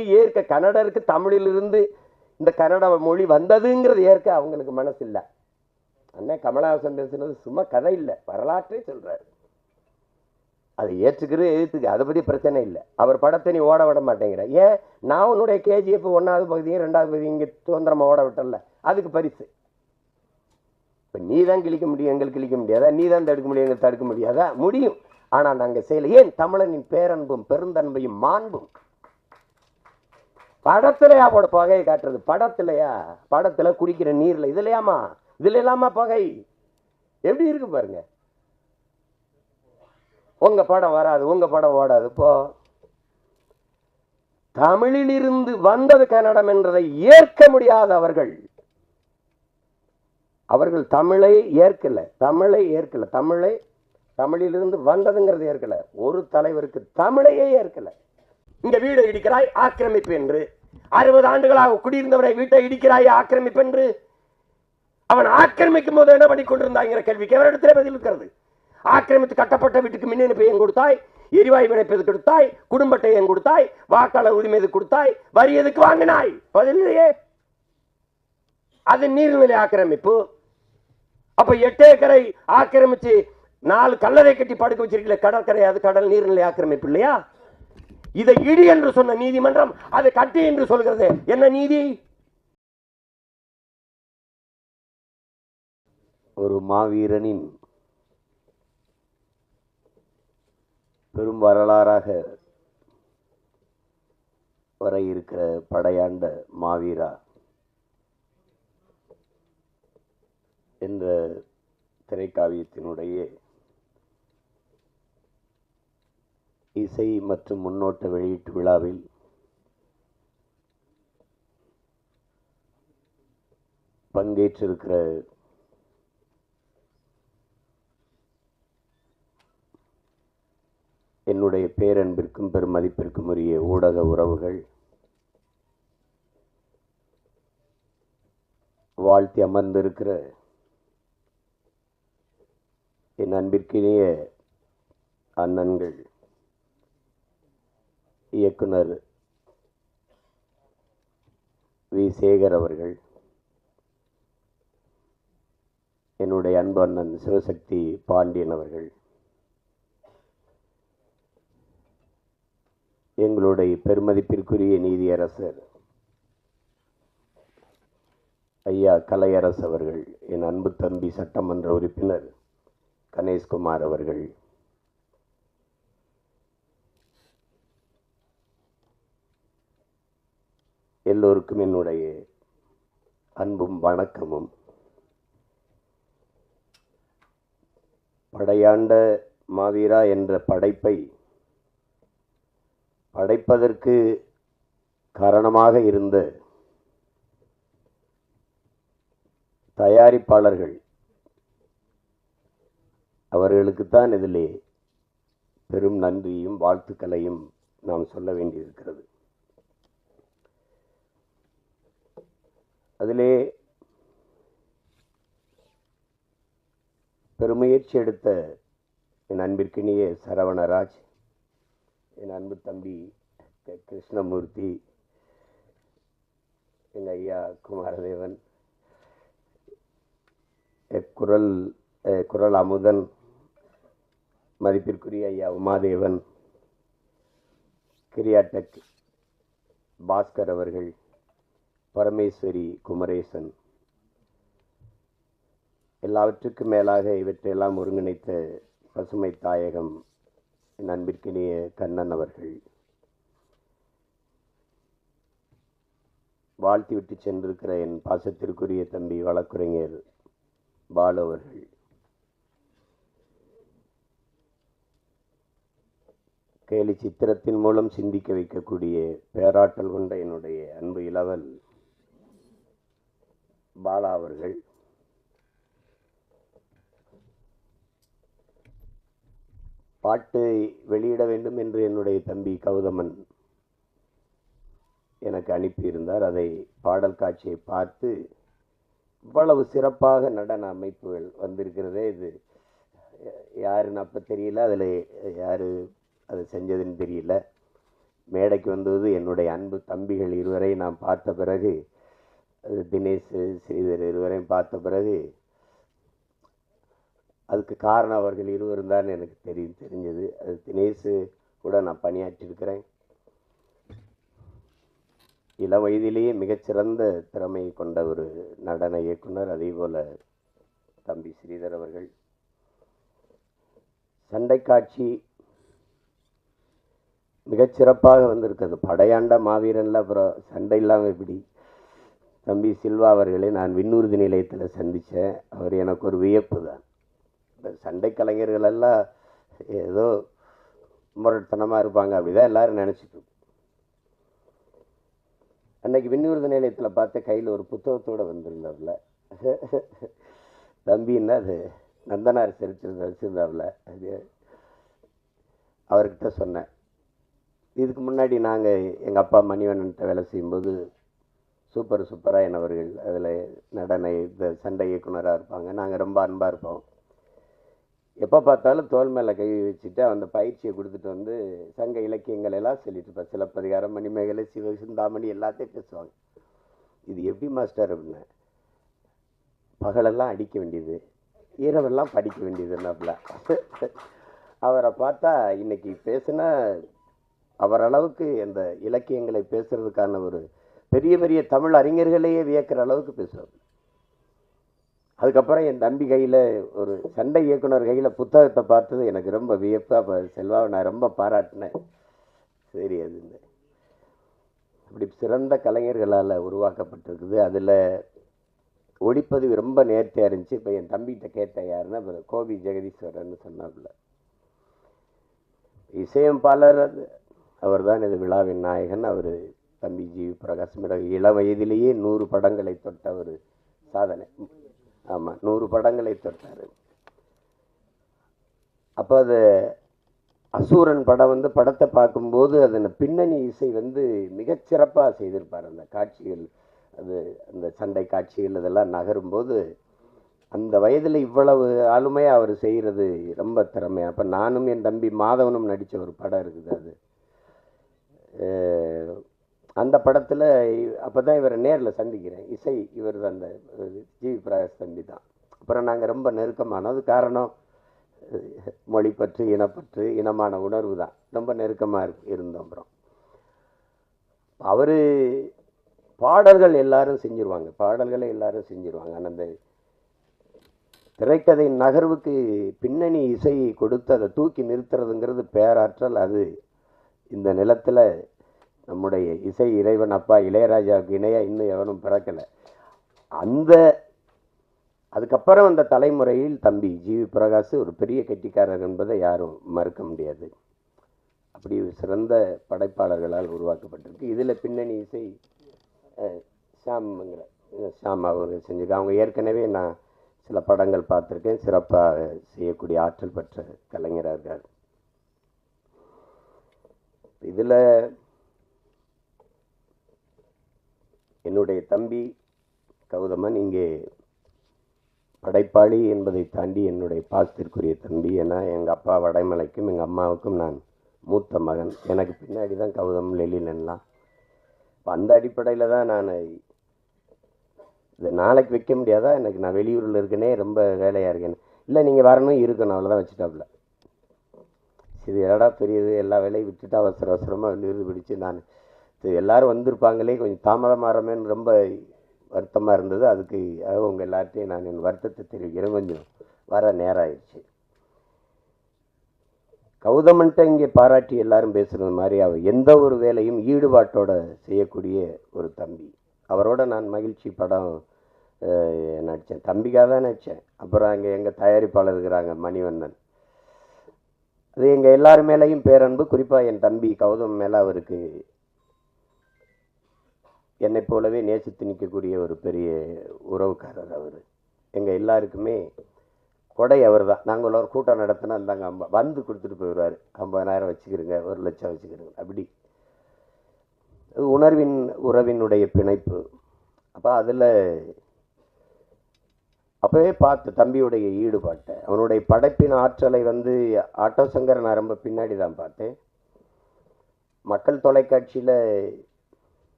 அதுக்கு ஏற்க கன்னடருக்கு தமிழிலிருந்து இந்த கன்னட மொழி வந்ததுங்கிறது ஏற்க அவங்களுக்கு மனசு இல்லை. அண்ணன் கமலஹாசன் பேசுனது சும்மா கதை இல்லை, வரலாற்றே சொல்றாரு. அதை ஏற்றுக்கிறது எதிர்த்துக்கு, அதை பற்றி பிரச்சனை இல்லை. அவர் படத்தை நீ ஓட விட மாட்டேங்கிற. ஏன்? நான் உன்னுடைய KGF 1வது பகுதியும் 2வது பகுதியும் இங்கே சுதந்திரமாக ஓட விட்டல, அதுக்கு பரிசு. இப்போ நீ தான் கிழிக்க முடியும், எங்களுக்கு கிழிக்க முடியாதா? நீ தான் தடுக்க முடியும், எங்களுக்கு தடுக்க முடியாதா? முடியும். ஆனால் நாங்கள் செய்யல. ஏன்? தமிழனின் பேரன்பும் பெருந்தன்மையும் மாண்பும். படத்துலையா போட பகையை காட்டுறது? படத்துலையா? படத்தில் குடிக்கிற நீரில் இதுலையாமா? இதுல இல்லாமா பகை? எப்படி இருக்கு பாருங்க. உங்க படம் வராது, உங்க படம் ஓடாது. இப்போ தமிழிலிருந்து வந்தது கன்னடம் என்றதை ஏற்க முடியாத அவர்கள் தமிழை ஏற்கல, தமிழிலிருந்து வந்ததுங்கிறது ஏற்கல. ஒரு தலைவருக்கு தமிழையே ஏற்கல. இங்க வீடை இடிக்கிறாய் ஆக்கிரமிப்பு என்று, 60 ஆண்டுகளாக குடியிருந்தவரை வீட்டை இடிக்கிறாய் ஆக்கிரமிப்பு என்று. அவன் ஆக்கிரமிக்கும் போது என்ன பண்ணி கொண்டிருந்தாங்கிற கேள்விக்கு அவரிடத்திலே பதில் இருக்கிறது. ஆக்கிரமித்து கட்டப்பட்ட வீட்டுக்கு மின் இணைப்பு ஏன் கொடுத்தாய்? எரிவாயு இணைப்பு கொடுத்தாய்? குடும்பத்தை ஏன் கொடுத்தாய்? வாக்காளர் உரிமை கொடுத்தாய்? வரி எதுக்கு வாங்கினாய்? பதில் இல்லையே. அது நீர்நிலை ஆக்கிரமிப்பு. அப்ப 8 ஏக்கரை ஆக்கிரமிச்சு 4 கல்லறை கட்டி படுக்க வச்சிருக்கல கடற்கரை, அது கடல் நீர்நிலை ஆக்கிரமிப்பு இல்லையா? இதை இடி என்று சொன்ன நீதிமன்றம் அதை கட்டி என்று சொல்கிறது. என்ன நீதி? ஒரு மாவீரனின் பெரும் வரலாறாக வர இருக்கிற படையாண்ட மாவீரா என்ற திரைக்காவியத்தினுடைய இசை மற்றும் முன்னோட்ட வெளியீட்டு விழாவில் பங்கேற்றிருக்கிற என்னுடைய பேரன்பிற்கும் பெருமதிப்பிற்கும் உரிய ஊடக உறவுகள், வாழ்த்தி அமர்ந்திருக்கிற என் அன்பிற்கினிய அண்ணன்கள், இயக்குனர் வி. சேகர் அவர்கள், என்னுடைய அன்பு அண்ணன் சிவசக்தி பாண்டியன் அவர்கள், எங்களுடைய பெருமதிப்பிற்குரிய நீதியரசர் ஐயா கலையரசு அவர்கள், என் அன்பு தம்பி சட்டமன்ற உறுப்பினர் கணேஷ்குமார் அவர்கள், எல்லோருக்கும் என்னுடைய அன்பும் வணக்கமும். படையாண்ட மாவீரா என்ற படைப்பை படைப்பதற்கு காரணமாக இருந்த தயாரிப்பாளர்கள், அவர்களுக்குத்தான் இதிலே பெரும் நன்றியும் வாழ்த்துக்களையும் நாம் சொல்ல வேண்டியிருக்கிறது. அதிலே பெருமுயற்சி எடுத்த என் அன்பிற்கினிய சரவணராஜ், என் அன்பு தம்பி கிருஷ்ணமூர்த்தி, எங்கள் ஐயா குமாரதேவன், குரல் அமுதன், மதிப்பிற்குரிய ஐயா உமாதேவன், கிரியாடெக் பாஸ்கர் அவர்கள், பரமேஸ்வரி குமரேசன், எல்லாவற்றுக்கும் மேலாக இவற்றையெல்லாம் ஒருங்கிணைத்த பசுமை தாயகம் என் அன்பிற்கினிய கண்ணன் அவர்கள், வாழ்த்தி விட்டு சென்றிருக்கிற என் பாசத்திற்குரிய தம்பி வழக்குரைஞர் பாலு அவர்கள், கேலி சித்திரத்தின் மூலம் சிந்திக்க வைக்கக்கூடிய பேராற்றல் கொண்ட என்னுடைய அன்பு இளவல் பாலா அவர்கள், பாட்டு வெளியிட வேண்டும் என்று என்னுடைய தம்பி கௌதமன் எனக்கு அனுப்பியிருந்தார். அதை பாடல் காட்சியை பார்த்து இவ்வளவு சிறப்பாக நடன அமைப்புகள் வந்திருக்கிறதே, இது யாருன்னு அப்போ தெரியல, அதில் யார் அதை செஞ்சதுன்னு தெரியல. மேடைக்கு வந்தது என்னுடைய அன்பு தம்பிகள் இருவரை நாம் பார்த்த பிறகு, தினேஷ் ஸ்ரீதர் இருவரையும் பார்த்த பிறகு அதுக்கு காரணம் அவர்கள் இருவரும் தான் எனக்கு தெரிஞ்சது. அது தினேஷ் கூட நான் பணியாற்றியிருக்கிறேன். இளம் வயதிலேயே மிகச்சிறந்த திறமை கொண்ட ஒரு நடன இயக்குனர். அதே போல் தம்பி ஸ்ரீதர் அவர்கள். சண்டை காட்சி மிகச்சிறப்பாக வந்திருக்கிறது. படையாண்ட மாவீரன்ல அப்புறம் சண்டை இல்லாமல் எப்படி? தம்பி சில்வா அவர்களை நான் விண்ணூர்தி நிலையத்தில் சந்தித்தேன். அவர் எனக்கு ஒரு வியப்பு தான். சண்டை கலைஞர்கள் எல்லாம் ஏதோ முரட்டத்தனமாக இருப்பாங்க, அப்படிதான் எல்லாரும் நினச்சிட்டு. அன்னைக்கு விண்ணூர்தி நிலையத்தில் பார்த்த கையில் ஒரு புத்தகத்தோடு வந்திருந்தாப்புல. தம்பின்னா அது நந்தனார் சரித்திரத்தை வச்சுருந்தாப்புல. அது அவர்கிட்ட சொன்னேன். இதுக்கு முன்னாடி நாங்கள் எங்கள் அப்பா மணிவண்ணன்ட்ட வேலை செய்யும்போது சூப்பராக என்னவர்கள் அதில் நடன இந்த சண்டை இயக்குனராக இருப்பாங்க. நாங்கள் ரொம்ப அன்பாக இருப்போம். எப்போ பார்த்தாலும் தோல் மேலே கை வச்சுட்டு அந்த பயிற்சியை கொடுத்துட்டு வந்து சங்க இலக்கியங்கள் எல்லாம் சொல்லிட்டு இருப்பேன். சிலப்பதிகாரம், மணிமேகலை, சிவசிந்தாமணி எல்லாத்தையும் பேசுவாங்க. இது எப்படி மாஸ்டர் அப்படின்னா, பகலெல்லாம் அடிக்க வேண்டியது, இரவெல்லாம் படிக்க வேண்டியதுன்னாப்புல. அவரை பார்த்தா இன்னைக்கு பேசுனா அவர் அளவுக்கு அந்த இலக்கியங்களை பேசுறதுக்கான ஒரு பெரிய பெரிய தமிழ் அறிஞர்களையே வியக்கிற அளவுக்கு பேசுவார். அதுக்கப்புறம் என் தம்பி கையில் ஒரு சண்டை இயக்குனர் கையில் புத்தகத்தை பார்த்தது எனக்கு ரொம்ப வியப்பு. அப்போ செல்வாவை நான் ரொம்ப பாராட்டினேன். சரி, அது அப்படி சிறந்த கலைஞர்களால் உருவாக்கப்பட்டிருக்குது. அதில் ஒளிப்பதிவு ரொம்ப நேர்த்தியாக இருந்துச்சு. இப்போ என் தம்பிகிட்ட கேட்டேன் யாருன்னா கோபி ஜெகதீஸ்வரன் சொன்னாப்புல. இசையமைப்பாளர் அவர் தான் இது விழாவின் நாயகன். அவர் தம்பி ஜி பிரகாஷ் இளம் வயதிலேயே 100 படங்களை தொட்ட ஒரு சாதனை. ஆமாம், 100 படங்களை தொட்டார். அப்போ அது அசூரன் படம் வந்து படத்தை பார்க்கும்போது அதன் பின்னணி இசை வந்து மிகச்சிறப்பாக செய்திருப்பார். அந்த காட்சிகள், அது அந்த சண்டை காட்சிகள் இதெல்லாம் நகரும்போது அந்த வயதில் இவ்வளவு ஆளுமையாக அவர் செய்கிறது ரொம்ப திறமை. அப்போ நானும் என் தம்பி மாதவனும் நடித்த ஒரு படம் இருக்குது. அது அந்த படத்தில் அப்போ தான் இவரை நேரில் சந்திக்கிறேன். இசை இவர் தான், அந்த ஜி பிரகாஷ் தம்பி தான். அப்புறம் நாங்கள் ரொம்ப நெருக்கமானது காரணம் மொழிப்பற்று, இனப்பற்று, இனமான உணர்வு தான். ரொம்ப நெருக்கமாக இருந்தோம். அப்புறம் அவர் பாடல்கள் எல்லாரும் செஞ்சுருவாங்க, பாடல்களை எல்லாரும் செஞ்சுருவாங்க. ஆனால் அந்த திரைக்கதை நகர்வுக்கு பின்னணி இசை கொடுத்து அதை தூக்கி நிறுத்துறதுங்கிறது பேராற்றல். அது இந்த நிலத்தில் நம்முடைய இசை இறைவன் அப்பா இளையராஜாவுக்கு இணையாக இன்னும் எவனும் பிறக்கலை. அதுக்கப்புறம் அந்த தலைமுறையில் தம்பி ஜி பிரகாஷ் ஒரு பெரிய கெட்டிக்காரர் என்பதை யாரும் மறுக்க முடியாது. அப்படி சிறந்த படைப்பாளர்களால் உருவாக்கப்பட்டிருக்கு. இதில் பின்னணி இசை ஷாம் அவர் செஞ்சுக்க. அவங்க ஏற்கனவே நான் சில படங்கள் பார்த்துருக்கேன். சிறப்பாக செய்யக்கூடிய ஆற்றல் பெற்ற கலைஞராக இருக்கார். இதில் என்னுடைய தம்பி கௌதமன் இங்கே படைப்பாளி என்பதை தாண்டி என்னுடைய பாசத்திற்குரிய தம்பி. ஏன்னா எங்கள் அப்பா வடைமலைக்கும் எங்கள் அம்மாவுக்கும் நான் மூத்த மகன். எனக்கு பின்னாடி தான் கௌதம், லெலினெல்லாம். இப்போ அந்த அடிப்படையில் தான் நான் இதை நாளைக்கு வைக்க முடியாதா, எனக்கு நான் வெளியூரில் இருக்கேனே, ரொம்ப வேலையாக இருக்கேன். இல்லை, நீங்கள் வரணும், இருக்கணும், அவ்வளோதான் வச்சுட்டாப்புல. இது எடா பெரியது, எல்லா வேலையும் விட்டுட்டு அவசரமாக விருது பிடிச்சி நான் எல்லோரும் வந்திருப்பாங்களே, கொஞ்சம் தாமதமாகறமேன்னு ரொம்ப வருத்தமாக இருந்தது. அதுக்கு உங்கள் எல்லார்ட்டையும் நான் என் வருத்தத்தை தெரிவிக்கிறேன். கொஞ்சம் வர நேரம் ஆயிடுச்சு. கௌதமன்ட்ட இங்கே பாராட்டி எல்லாரும் பேசுகிறது மாதிரி அவர் எந்த ஒரு வேலையும் ஈடுபாட்டோடு செய்யக்கூடிய ஒரு தம்பி. அவரோட நான் மகிழ்ச்சி படம் நடித்தேன், தம்பிக்காக தான் நடித்தேன். அப்புறம் அங்கே எங்கள் தயாரிப்பாளர் இருக்கிறாங்க மணிவண்ணன். அது எங்கள் எல்லார் மேலேயும் பேரன்பு. குறிப்பாக என் தம்பி கௌதம் மேலே அவருக்கு என்னை போலவே நேசித்து நிற்கக்கூடிய ஒரு பெரிய உறவுக்காரர் அவர். எங்கள் எல்லாருக்குமே கொடை அவர் தான். நாங்கள் ஒரு கூட்டம் நடத்தினா இருந்தாங்க, வந்து கொடுத்துட்டு போயிடுவார். 50,000 வச்சுக்கிறோங்க, 1,00,000 வச்சுக்கிறோங்க. அப்படி உறவினுடைய பிணைப்பு. அப்போ அதில் அப்போவே பார்த்து தம்பியுடைய ஈடுபாட்டை, அவனுடைய படைப்பின் ஆற்றலை வந்து ஆட்டோ சங்கரை நான் ரொம்ப பின்னாடி தான் பார்த்தேன். மக்கள் தொலைக்காட்சியில்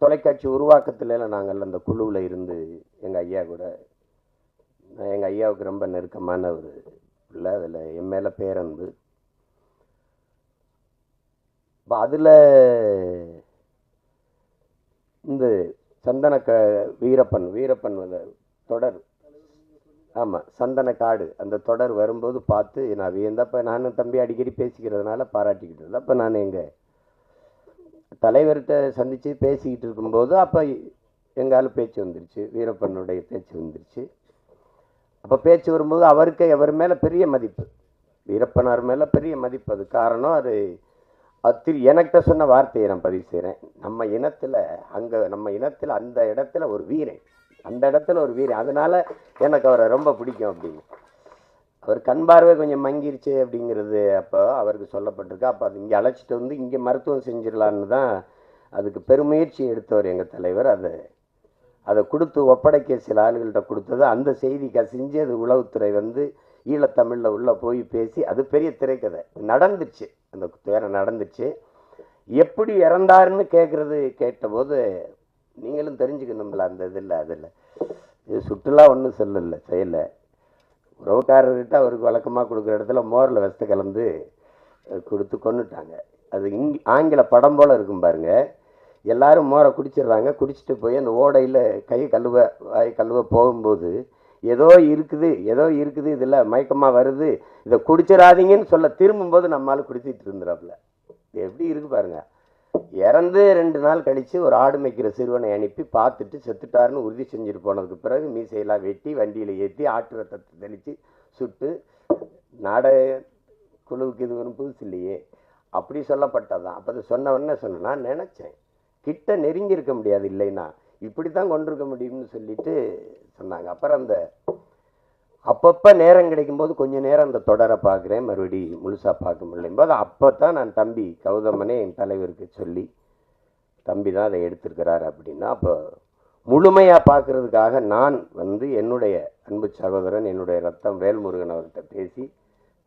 தொலைக்காட்சி உருவாக்கத்துல நாங்கள் அந்த குழுவில் இருந்து எங்கள் ஐயா கூட, எங்கள் ஐயாவுக்கு ரொம்ப நெருக்கமான ஒரு இல்லை, அதில் என் மேலே பேரன்பு. இப்போ அதில் இந்த சந்தன வீரப்பன் தொடர், ஆமாம் சந்தன காடு, அந்த தொடர் வரும்போது பார்த்து நான் வியந்தப்போ, நானும் தம்பி அடிக்கடி பேசிக்கிறதுனால பாராட்டிக்கிட்டு இருந்தேன். அப்போ நான் எங்கள் தலைவர்கிட்ட சந்தித்து பேசிக்கிட்டு இருக்கும்போது அப்போ எங்காலும் பேச்சு வந்துருச்சு, வீரப்பனுடைய பேச்சு வந்துருச்சு. அப்போ பேச்சு வரும்போது அவருக்கு அவர் மேலே பெரிய மதிப்பு, வீரப்பனார் மேலே பெரிய மதிப்பு. அது காரணம் அது எனக்கிட்ட சொன்ன வார்த்தையை நான் பதிவு செய்கிறேன். நம்ம இனத்தில் அந்த இடத்துல ஒரு வீரன், அந்த இடத்துல ஒரு வீரன், அதனால எனக்கு அவரை ரொம்ப பிடிக்கும் அப்படின்னு. அவர் கண் பார்வை கொஞ்சம் மங்கிருச்சு அப்படிங்கிறது அப்போ அவருக்கு சொல்லப்பட்டிருக்கு. அப்போ அது இங்கே அழைச்சிட்டு வந்து இங்கே மருத்துவம் செஞ்சிடலான்னு தான் அதுக்கு பெருமுயற்சி எடுத்தவர் எங்கள் தலைவர். அதை கொடுத்து ஒப்படைக்க சில ஆளுகள்கிட்ட கொடுத்தது, அந்த செய்தி கசிஞ்சு அது உளவுத்துறை வந்து ஈழத்தமிழில் உள்ளே போய் பேசி, அது பெரிய திரைக்கதை நடந்துச்சு, அந்த துயரம் நடந்துச்சு. எப்படி இறந்தாருன்னு கேட்டபோது நீங்களும் தெரிஞ்சுக்கணும்ல அந்த இதில், இது சுற்றுலா ஒன்றும் சொல்லலை செய்யலை. உறவுக்காரர்கிட்ட அவருக்கு வழக்கமாக கொடுக்குற இடத்துல மோரில் விஷத்தை கலந்து கொடுத்து கொண்டுட்டாங்க. அது ஆங்கில படம் போல் இருக்கும் பாருங்க. எல்லாரும் மோரை குடிச்சிடுறாங்க. குடிச்சிட்டு போய் அந்த ஓடையில் வாய் கழுவ போகும்போது ஏதோ இருக்குது இதில் மயக்கமாக வருது, இதை குடிச்சிடாதீங்கன்னு சொல்ல திரும்பும்போது நம்மளால் குடிச்சிட்டு இருந்துறாப்புல. எப்படி இருக்கு பாருங்க. இறந்து 2 நாள் கழித்து ஒரு ஆடு மேய்க்கிற சிறுவனை அனுப்பி பார்த்துட்டு செத்துட்டாருன்னு உறுதி செஞ்சுட்டு போனதுக்கு பிறகு மீசையெல்லாம் வெட்டி வண்டியில் ஏற்றி ஆட்டு ரத்தத்தை தெளித்து சுட்டு, நாடக குழுவுக்கு இது ஒன்றும் புதுசு இல்லையே அப்படி சொல்லப்பட்டதான். அப்போ அது சொன்னவொன்னே நான் நினச்சேன், கிட்ட நெருங்கி இருக்க முடியாது, இல்லைன்னா இப்படி தான் கொண்டிருக்க முடியும்னு சொல்லிட்டு சொன்னாங்க. அப்புறம் அந்த அப்பப்போ நேரம் கிடைக்கும்போது கொஞ்சம் நேரம் அந்த தொடரை பார்க்குறேன், மறுபடி முழுசாக பார்க்க முடியும்போது அப்போ தான் நான் தம்பி கௌதமனே என் தலைவருக்கு சொல்லி, தம்பி தான் அதை எடுத்திருக்கிறார் அப்படின்னா, அப்போ முழுமையாக பார்க்குறதுக்காக நான் வந்து என்னுடைய அன்பு சகோதரன், என்னுடைய ரத்தம் வேல்முருகன் அவர்கிட்ட பேசி,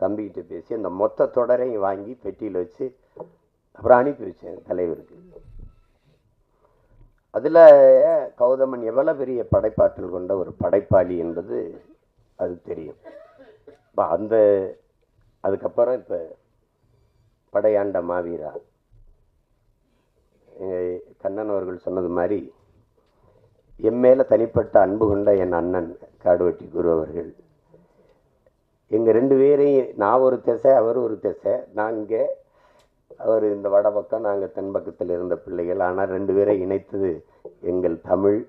தம்பிக்கிட்ட பேசி அந்த மொத்த தொடரையும் வாங்கி பெட்டியில் வச்சு அப்புறம் அனுப்பி வச்சேன் தலைவருக்கு. அதில் கௌதமன் எவ்வளோ பெரிய படைப்பாற்றல் கொண்ட ஒரு படைப்பாளி என்பது அது தெரியும். அதுக்கப்புறம் இப்போ படையாண்ட மாவீரா, எங்கள் கண்ணன் அவர்கள் சொன்னது மாதிரி என் மேலே தனிப்பட்ட அன்பு கொண்ட என் அண்ணன் காடுவெட்டி குரு அவர்கள், எங்கள் 2 பேரையும், நான் ஒரு திசை அவர் ஒரு திசை, நாங்கள் அவர் இந்த வடபக்கம் நாங்கள் தென்பக்கத்தில் இருந்த பிள்ளைகள், ஆனால் 2 பேரை இணைத்தது எங்கள் தமிழ்,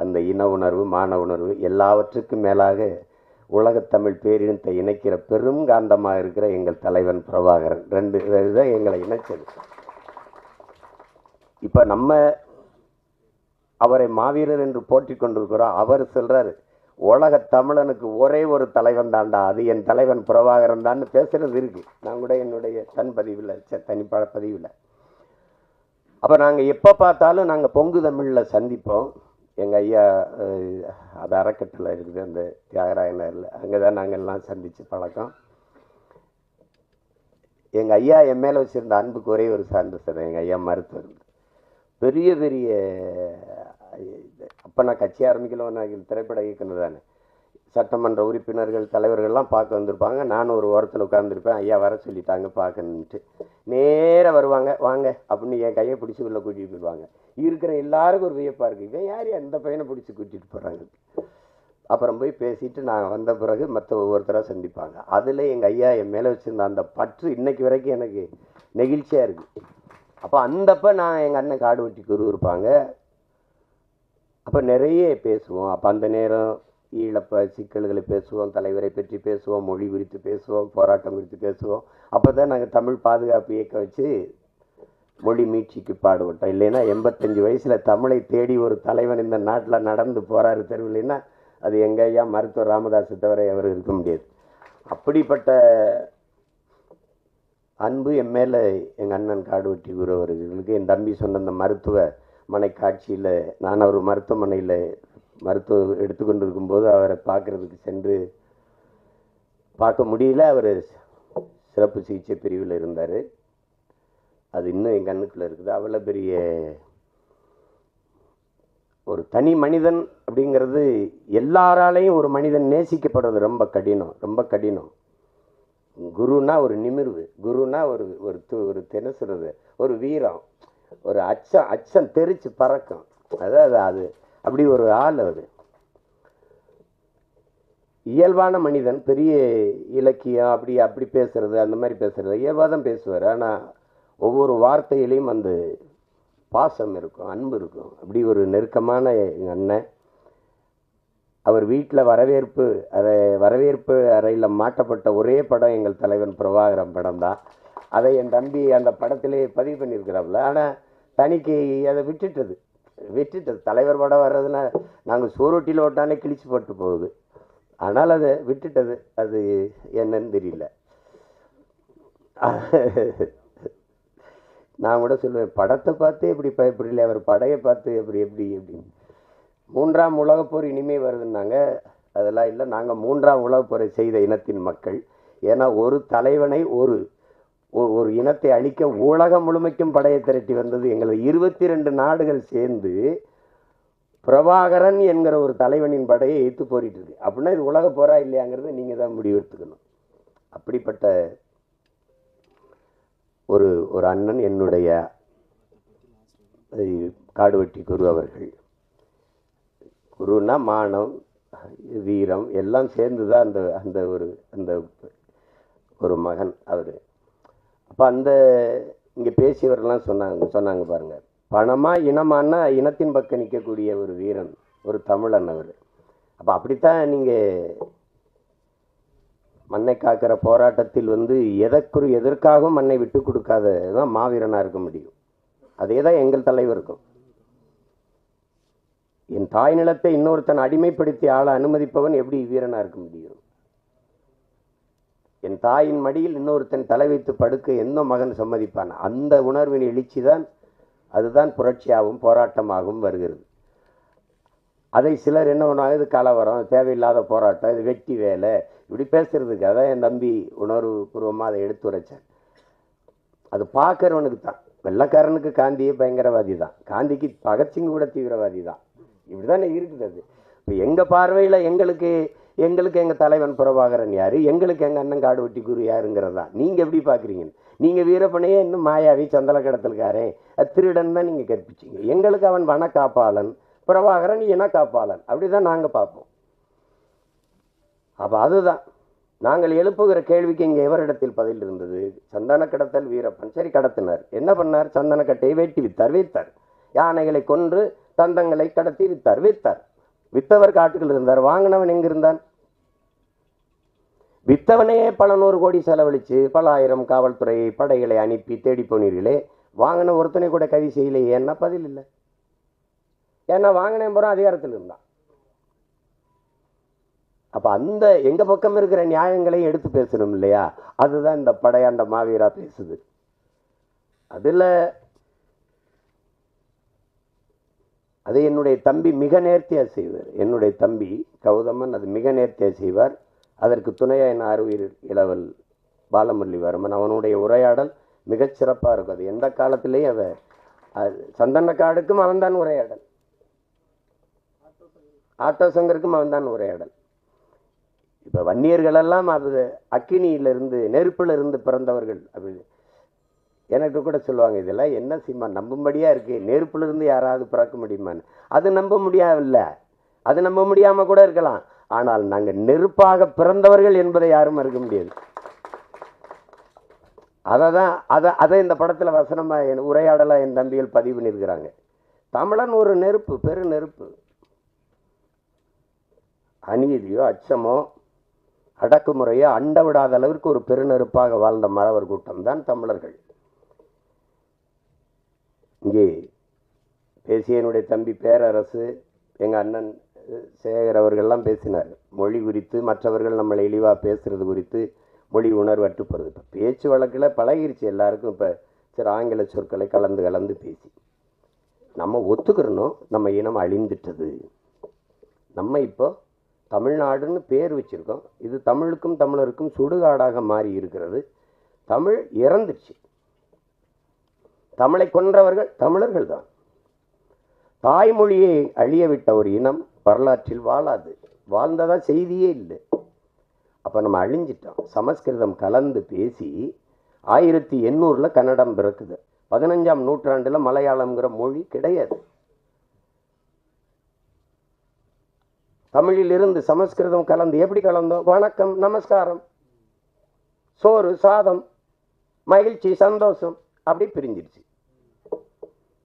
அந்த இன உணர்வு, மான உணர்வு, எல்லாவற்றுக்கும் மேலாக உலகத்தமிழ் பேரினத்தை இணைக்கிற பெரும் காந்தமாக இருக்கிற எங்கள் தலைவன் பிரபாகரன். 2 தான் எங்களை இணைச்சது. இப்போ நம்ம அவரை மாவீரர் என்று போற்றி கொண்டிருக்கிறோம். அவர் சொல்கிறார், உலக தமிழனுக்கு ஒரே ஒரு தலைவன் தான்டா, அது என் தலைவன் பிரபாகரன் தான் பேசுகிறது இருக்குது. நான் கூட என்னுடைய தனிப்பட பதிவில். அப்போ நாங்கள் எப்போ பார்த்தாலும் நாங்கள் பொங்கு தமிழில் சந்திப்போம். எங்கள் ஐயா அது அறக்கட்டில் இருக்குது, அந்த தியாகராய நகரில், அங்கே தான் நாங்கள் எல்லாம் சந்தித்து பழக்கம். எங்கள் ஐயா என் மேலே வச்சுருந்த அன்புக்கு ஒரே ஒரு சான்று சொல்கிறேன். எங்கள் ஐயா மருத்துவர், பெரிய பெரிய, அப்போ நான் கட்சி ஆரம்பிக்கல, நான் திரைப்பட இயக்குனர் தானே, சட்டமன்ற உறுப்பினர்கள் தலைவர்கள்லாம் பார்க்க வந்திருப்பாங்க. நானும் ஒரு ஓரத்தில் உட்காந்துருப்பேன், ஐயா வர சொல்லிட்டாங்க பார்க்கணுன்ட்டு. நேராக வருவாங்க, வாங்க அப்படின்னு என் கையை பிடிச்சி உள்ள கூட்டிகிட்டு போயிடுவாங்க. இருக்கிற எல்லாருக்கும் ஒரு வியப்பாக இருக்குது, இவன் யார் அந்த பையனை பிடிச்சி கூட்டிகிட்டு போகிறாங்க. அப்புறம் போய் பேசிட்டு நான் வந்த பிறகு மற்ற ஒவ்வொருத்தராக சந்திப்பாங்க. அதில் எங்கள் ஐயா என் மேலே வச்சுருந்த அந்த பற்று இன்னைக்கு வரைக்கும் எனக்கு நெகிழ்ச்சியாக இருக்குது. அப்போ அந்தப்போ நான் எங்கள் அண்ணன் காடுவெட்டி குரு இருப்பாங்க, அப்போ நிறைய பேசுவோம். அப்போ அந்த நேரம் ஈழப்ப சிக்கல்களை பேசுவோம், தலைவரை பற்றி பேசுவோம், மொழி குறித்து பேசுவோம், போராட்டம் குறித்து பேசுவோம். அப்போ தான் நாங்கள் தமிழ் பாதுகாப்பு இயக்கம் வச்சு மொழி மீட்சிக்கு பாடுபட்டோம். இல்லைன்னா 85 வயசில் தமிழை தேடி ஒரு தலைவன் இந்த நாட்டில் நடந்து போகிறாரு தெருவில்லைன்னா அது எங்கள் ஐயா மருத்துவர் ராமதாஸை தவிர அவர் இருக்க முடியாது. அப்படிப்பட்ட அன்பு என் மேலே எங்கள் அண்ணன் காடுவெட்டி குரு அவர்களுக்கு. என் தம்பி சொன்ன அந்த மருத்துவமனை காட்சியில், நான் அவர் மருத்துவமனையில் மருத்துவம் எடுத்துக்கொண்டு இருக்கும்போது அவரை பார்க்குறதுக்கு சென்று பார்க்க முடியல. அவர் சிறப்பு சிகிச்சை பிரிவில் இருந்தார். அது இன்னும் என் கண்ணுக்குள்ளே இருக்குது. அவ்வளோ பெரிய ஒரு தனி மனிதன் அப்படிங்கிறது எல்லாராலையும் ஒரு மனிதன் நேசிக்கப்படுறது ரொம்ப கடினம், ரொம்ப கடினம். குருனா ஒரு நிமிர்வு, குருனா ஒரு ஒரு ஒரு என்ன சொல்றது, ஒரு வீரம், ஒரு அச்சம் தெரிச்சு பறக்கும். அதாவது அது அப்படி ஒரு ஆள். அது இயல்பான மனிதன். பெரிய இலக்கியம் அப்படி அப்படி பேசுறது, அந்த மாதிரி பேசுறது இயல்பாக தான் பேசுவார். ஆனால் ஒவ்வொரு வார்த்தையிலையும் அந்த பாசம் இருக்கும், அன்பு இருக்கும். அப்படி ஒரு நெருக்கமான எங்கள் அண்ணன். அவர் வீட்டில் வரவேற்பு அறையில் மாட்டப்பட்ட ஒரே படம் எங்கள் தலைவன் பிரபாகரன் படம் தான். அதை என் தம்பி அந்த படத்திலே பதிவு பண்ணியிருக்கிறாப்புல. ஆனால் தனிக்கு அதை விட்டுட்டது. தலைவர் படம் வர்றதுன்னா நாங்கள் சோறுட்டியில் ஓட்டானே கிழிச்சு போட்டு போகுது. ஆனால் அதை விட்டுட்டது. அது என்னன்னு தெரியல. நான் கூட சொல்லுவேன், படத்தை பார்த்து எப்படி பயப்படல, அவர் படையை பார்த்து எப்படி அப்படின்னு. 3ஆம் உலகப் போர் இனிமே வருதுன்னாங்க. அதெல்லாம் இல்லை, நாங்கள் 3ஆம் உலகப் போரை செய்த இனத்தின் மக்கள். ஏன்னா ஒரு தலைவனை ஒரு இனத்தை அழிக்க உலகம் முழுமைக்கும் படையை திரட்டி வந்தது எங்களை 22 நாடுகள் சேர்ந்து பிரபாகரன் என்கிற ஒரு தலைவனின் படையை எதிர்த்து போரிட்டு இருக்கு. அப்படின்னா இது உலக போரா இல்லையாங்கிறத நீங்கள் தான் முடிவெடுத்துக்கணும். அப்படிப்பட்ட ஒரு அண்ணன் என்னுடைய காடுவெட்டி குரு அவர்கள். குருன்னா மானம், வீரம் எல்லாம் சேர்ந்து தான் அந்த ஒரு மகன் அவர். அப்போ இங்கே பேசியவரெல்லாம் சொன்னாங்க பாருங்க, பணமா இனமானா இனத்தின் பக்கம் நிற்கக்கூடிய ஒரு வீரன், ஒரு தமிழன் அவர். அப்போ அப்படித்தான் நீங்கள் மண்ணை காக்கிற போராட்டத்தில் எதற்காகவும் மண்ணை விட்டு கொடுக்காததான் மாவீரனாக இருக்க முடியும். அதே தான் எங்கள் தலைவருக்கும். என் தாய் நிலத்தை இன்னொருத்தன் அடிமைப்படுத்தி ஆள அனுமதிப்பவன் எப்படி வீரனாக இருக்க முடியும்? என் தாயின் மடியில் இன்னொருத்தன் தலை வைத்து படுக்க எந்த மகன் சம்மதிப்பான்? அந்த உணர்வின் எழுச்சி தான், அதுதான் புரட்சியாகவும் போராட்டமாகவும் வருகிறது. அதை சிலர் என்ன பண்ணுவாங்க, இது கலவரம், தேவையில்லாத போராட்டம், இது வெட்டி வேலை, இப்படி பேசுறதுக்கு. அதான் என் தம்பி உணர்வு பூர்வமாக அதை எடுத்து உரைச்சார். அது பார்க்கறவனுக்கு தான். வெள்ளக்காரனுக்கு காந்தியே பயங்கரவாதி தான், காந்திக்கு பகத்சிங் கூட தீவிரவாதி தான். இப்படி தானே இருக்குது அது. இப்போ எங்கள் பார்வையில் எங்களுக்கு எங்கள் தலைவன் பிரபாகரன் யார், எங்களுக்கு எங்கள் அண்ணன் காடுவெட்டி குரு யாருங்கிறது தான். நீங்கள் எப்படி பார்க்குறீங்க? நீங்கள் வீரப்பனையே இன்னும் மாயாவி, சந்தல கடத்தல்காரன், திருடன் தான் நீங்கள் கற்பிச்சிங்க. எங்களுக்கு அவன் வனக்காப்பாளன், பிரபாகரன் இன காப்பாளன். அப்படி தான் நாங்கள் பார்ப்போம். அப்போ அதுதான் நாங்கள் எழுப்புகிற கேள்விக்கு இங்கே எவரிடத்தில் பதில் இருந்தது? சந்தன கடத்தல் வீரப்பன். சரி, கடத்தினார். என்ன பண்ணார்? சந்தன கட்டையை வெட்டி வித்தார். யானைகளை கொன்று தந்தங்களை கடத்தி வித்தார். வித்தவர் காட்டுகள் இருந்தார், வாங்கினவன் எங்க இருந்தான்? வித்தவனையே பல 100 கோடி செலவழித்து பல ஆயிரம் காவல்துறை படைகளை அனுப்பி தேடி போனீர்களே, வாங்கின ஒருத்தனை கூட கைது செய்யலையே. என்ன பதில் இல்லை? ஏன்னா வாங்கினேன் போகிறோம் அதிகாரத்தில் இருந்தான். அப்போ எங்க பக்கம் இருக்கிற நியாயங்களையும் எடுத்து பேசணும் இல்லையா? அதுதான் இந்த படையாண்ட மாவீரா பேசுது. அதில் அதை என்னுடைய தம்பி மிக நேர்த்தியாக செய்வார். என்னுடைய தம்பி கௌதமன் அது மிக நேர்த்தியாக செய்வார். அதற்கு துணையாக என் ஆர்வீர் இளவல் பாலமுரளிவர்மன், அவனுடைய உரையாடல் மிகச்சிறப்பாக இருக்கும். அது எந்த காலத்திலையும் சந்தனக்காடுக்கும் அவன்தான் உரையாடல், ஆட்டோ சங்கருக்கும் அவன்தான் உரையாடல். இப்போ வன்னியர்களெல்லாம் அது அக்கினியிலிருந்து நெருப்பிலிருந்து பிறந்தவர்கள். அப்படி எனக்கு கூட சொல்லுவாங்க, இதெல்லாம் என்ன சினிமா நம்பும்படியாக இருக்குது, நெருப்பிலிருந்து யாராவது பிறக்க முடியுமான்னு. அது நம்ப முடியாவில்ல, அது நம்ப முடியாமல் கூட இருக்கலாம். ஆனால் நாங்கள் நெருப்பாக பிறந்தவர்கள் என்பதை யாரும் மறுக்க முடியாது. அதை இந்த படத்தில் வசனமாக உரையாடலாக என் தம்பிகள் பதிவு பண்ணியிருக்கிறாங்க. தமிழன் ஒரு நெருப்பு, பெரு நெருப்பு. அநீதியோ அச்சமோ அடக்குமுறையோ அண்ட விடாத அளவிற்கு ஒரு பெருநெருப்பாக வாழ்ந்த மறவர் கூட்டம் தான் தமிழர்கள். இங்கே பேசிய என்னுடைய தம்பி பேரரசு, எங்கள் அண்ணன் சேகர் அவர்கள்லாம் பேசினார். மொழி குறித்து, மற்றவர்கள் நம்மளை இழிவாக பேசுகிறது குறித்து, மொழி உணர்வு அட்டுப்படுறது. இப்போ பேச்சு வழக்கில் பழகிருச்சு எல்லாருக்கும். இப்போ சரி, ஆங்கில சொற்களை கலந்து பேசி நம்ம ஒத்துக்கிறணும், நம்ம இனம் அழிந்துட்டது. நம்ம இப்போ தமிழ்நாடுன்னு பேர் வச்சுருக்கோம். இது தமிழுக்கும் தமிழருக்கும் சுடுகாடாக மாறி இருக்கிறது. தமிழ் இறந்துச்சு. தமிழை கொன்றவர்கள் தமிழர்கள் தான். தாய்மொழியை அழியவிட்ட ஒரு இனம் வரலாற்றில் வாழாது. வாழ்ந்ததா செய்தியே இல்லை. அப்போ நம்ம அழிஞ்சிட்டோம். சமஸ்கிருதம் கலந்து பேசி 1800 கன்னடம் பிறக்குது. 15ஆம் நூற்றாண்டில் மலையாளம்ங்கிற மொழி கிடையாது. தமிழிலிருந்து சமஸ்கிருதம் கலந்து எப்படி கலந்தோம்? வணக்கம், நமஸ்காரம், சோறு, சாதம், மகிழ்ச்சி, சந்தோஷம், அப்படி பிரிஞ்சிருச்சு.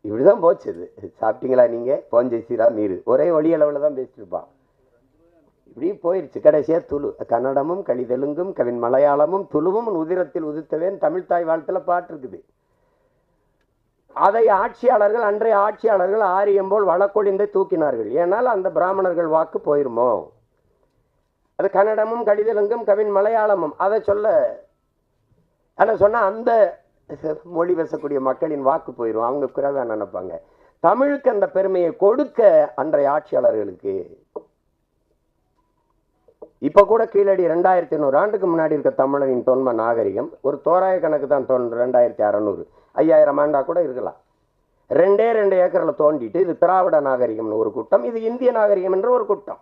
இப்படிதான் போச்சு. சாப்பிட்டீங்களா நீங்க? போஞ்சை சீரா நீர், ஒரே ஒளி அளவில் தான் பேசிட்டு இருப்பான். இப்படி போயிடுச்சு. கடைசியா துளு. கன்னடமும் கலிதெலுங்கும் கவின் மலையாளமும் துளுவும் உதிரத்தில் உதித்தவேன் தமிழ் தாய் வாழ்த்துல பாட்டு இருக்குது. அதை ஆட்சியாளர்கள், அன்றைய ஆட்சியாளர்கள் ஆரியம் போல் வழக்கொழிந்தை தூக்கினார்கள். ஏனால் அந்த பிராமணர்கள் வாக்கு போயிருமோ. அது கன்னடமும் கடிதலுங்கும் கவின் மலையாளமும் அதை சொன்னா அந்த மொழி பேசக்கூடிய மக்களின் வாக்கு போயிடும். அவங்க குறைவா நினைப்பாங்க. தமிழுக்கு அந்த பெருமையை கொடுக்க அன்றைய ஆட்சியாளர்களுக்கு இப்ப கூட கீழடி 2500 ஆண்டுக்கு முன்னாடி இருக்க தமிழரின் தொன்ம நாகரிகம் ஒரு தோராய கணக்கு தான். 2600 5000 ஆண்டா கூட இருக்கலாம். 2 ஏக்கரில் தோண்டிட்டு இது திராவிட நாகரிகம்னு ஒரு கூட்டம், இது இந்திய நாகரிகம் என்ற ஒரு கூட்டம்.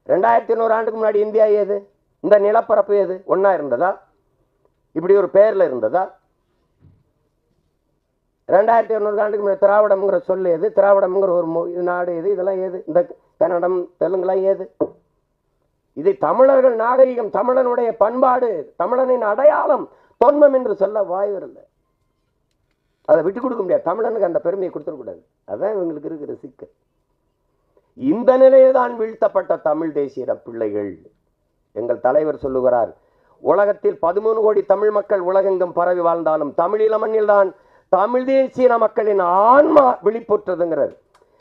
2500 ஆண்டுக்கு முன்னாடி இந்தியா ஏது? இந்த நிலப்பரப்பு ஏது? ஒன்னா இருந்ததா? இப்படி ஒரு பேர்ல இருந்ததா? 2500 ஆண்டுக்கு முன்னாடி திராவிடம்ங்கிற சொல் ஏது? திராவிடம்ங்கிற ஒரு நாடு ஏது? இதெல்லாம் ஏது? இந்த கன்னடம் தெலுங்குலாம் ஏது? இது தமிழர்கள் நாகரிகம், தமிழனுடைய பண்பாடு, தமிழனின் அடையாளம், தொன்மம் என்று சொல்ல வாய் வரல. அதை விட்டு கொடுக்க முடியாது. தமிழனுக்கு அந்த பெருமையை கொடுத்துடக்கூடாது. அதான் இவங்களுக்கு இருக்கிற சிக்கல். இந்த நிலையில்தான் வீழ்த்தப்பட்ட தமிழ் தேசிய பிள்ளைகள். எங்கள் தலைவர் சொல்லுகிறார், உலகத்தில் 13 கோடி தமிழ் மக்கள் உலகெங்கும் பரவி வாழ்ந்தாலும் தமிழீழ மண்ணில் தான் தமிழ் தேசிய மக்களின் ஆன்மா விழிப்புற்றதுங்கிறார்.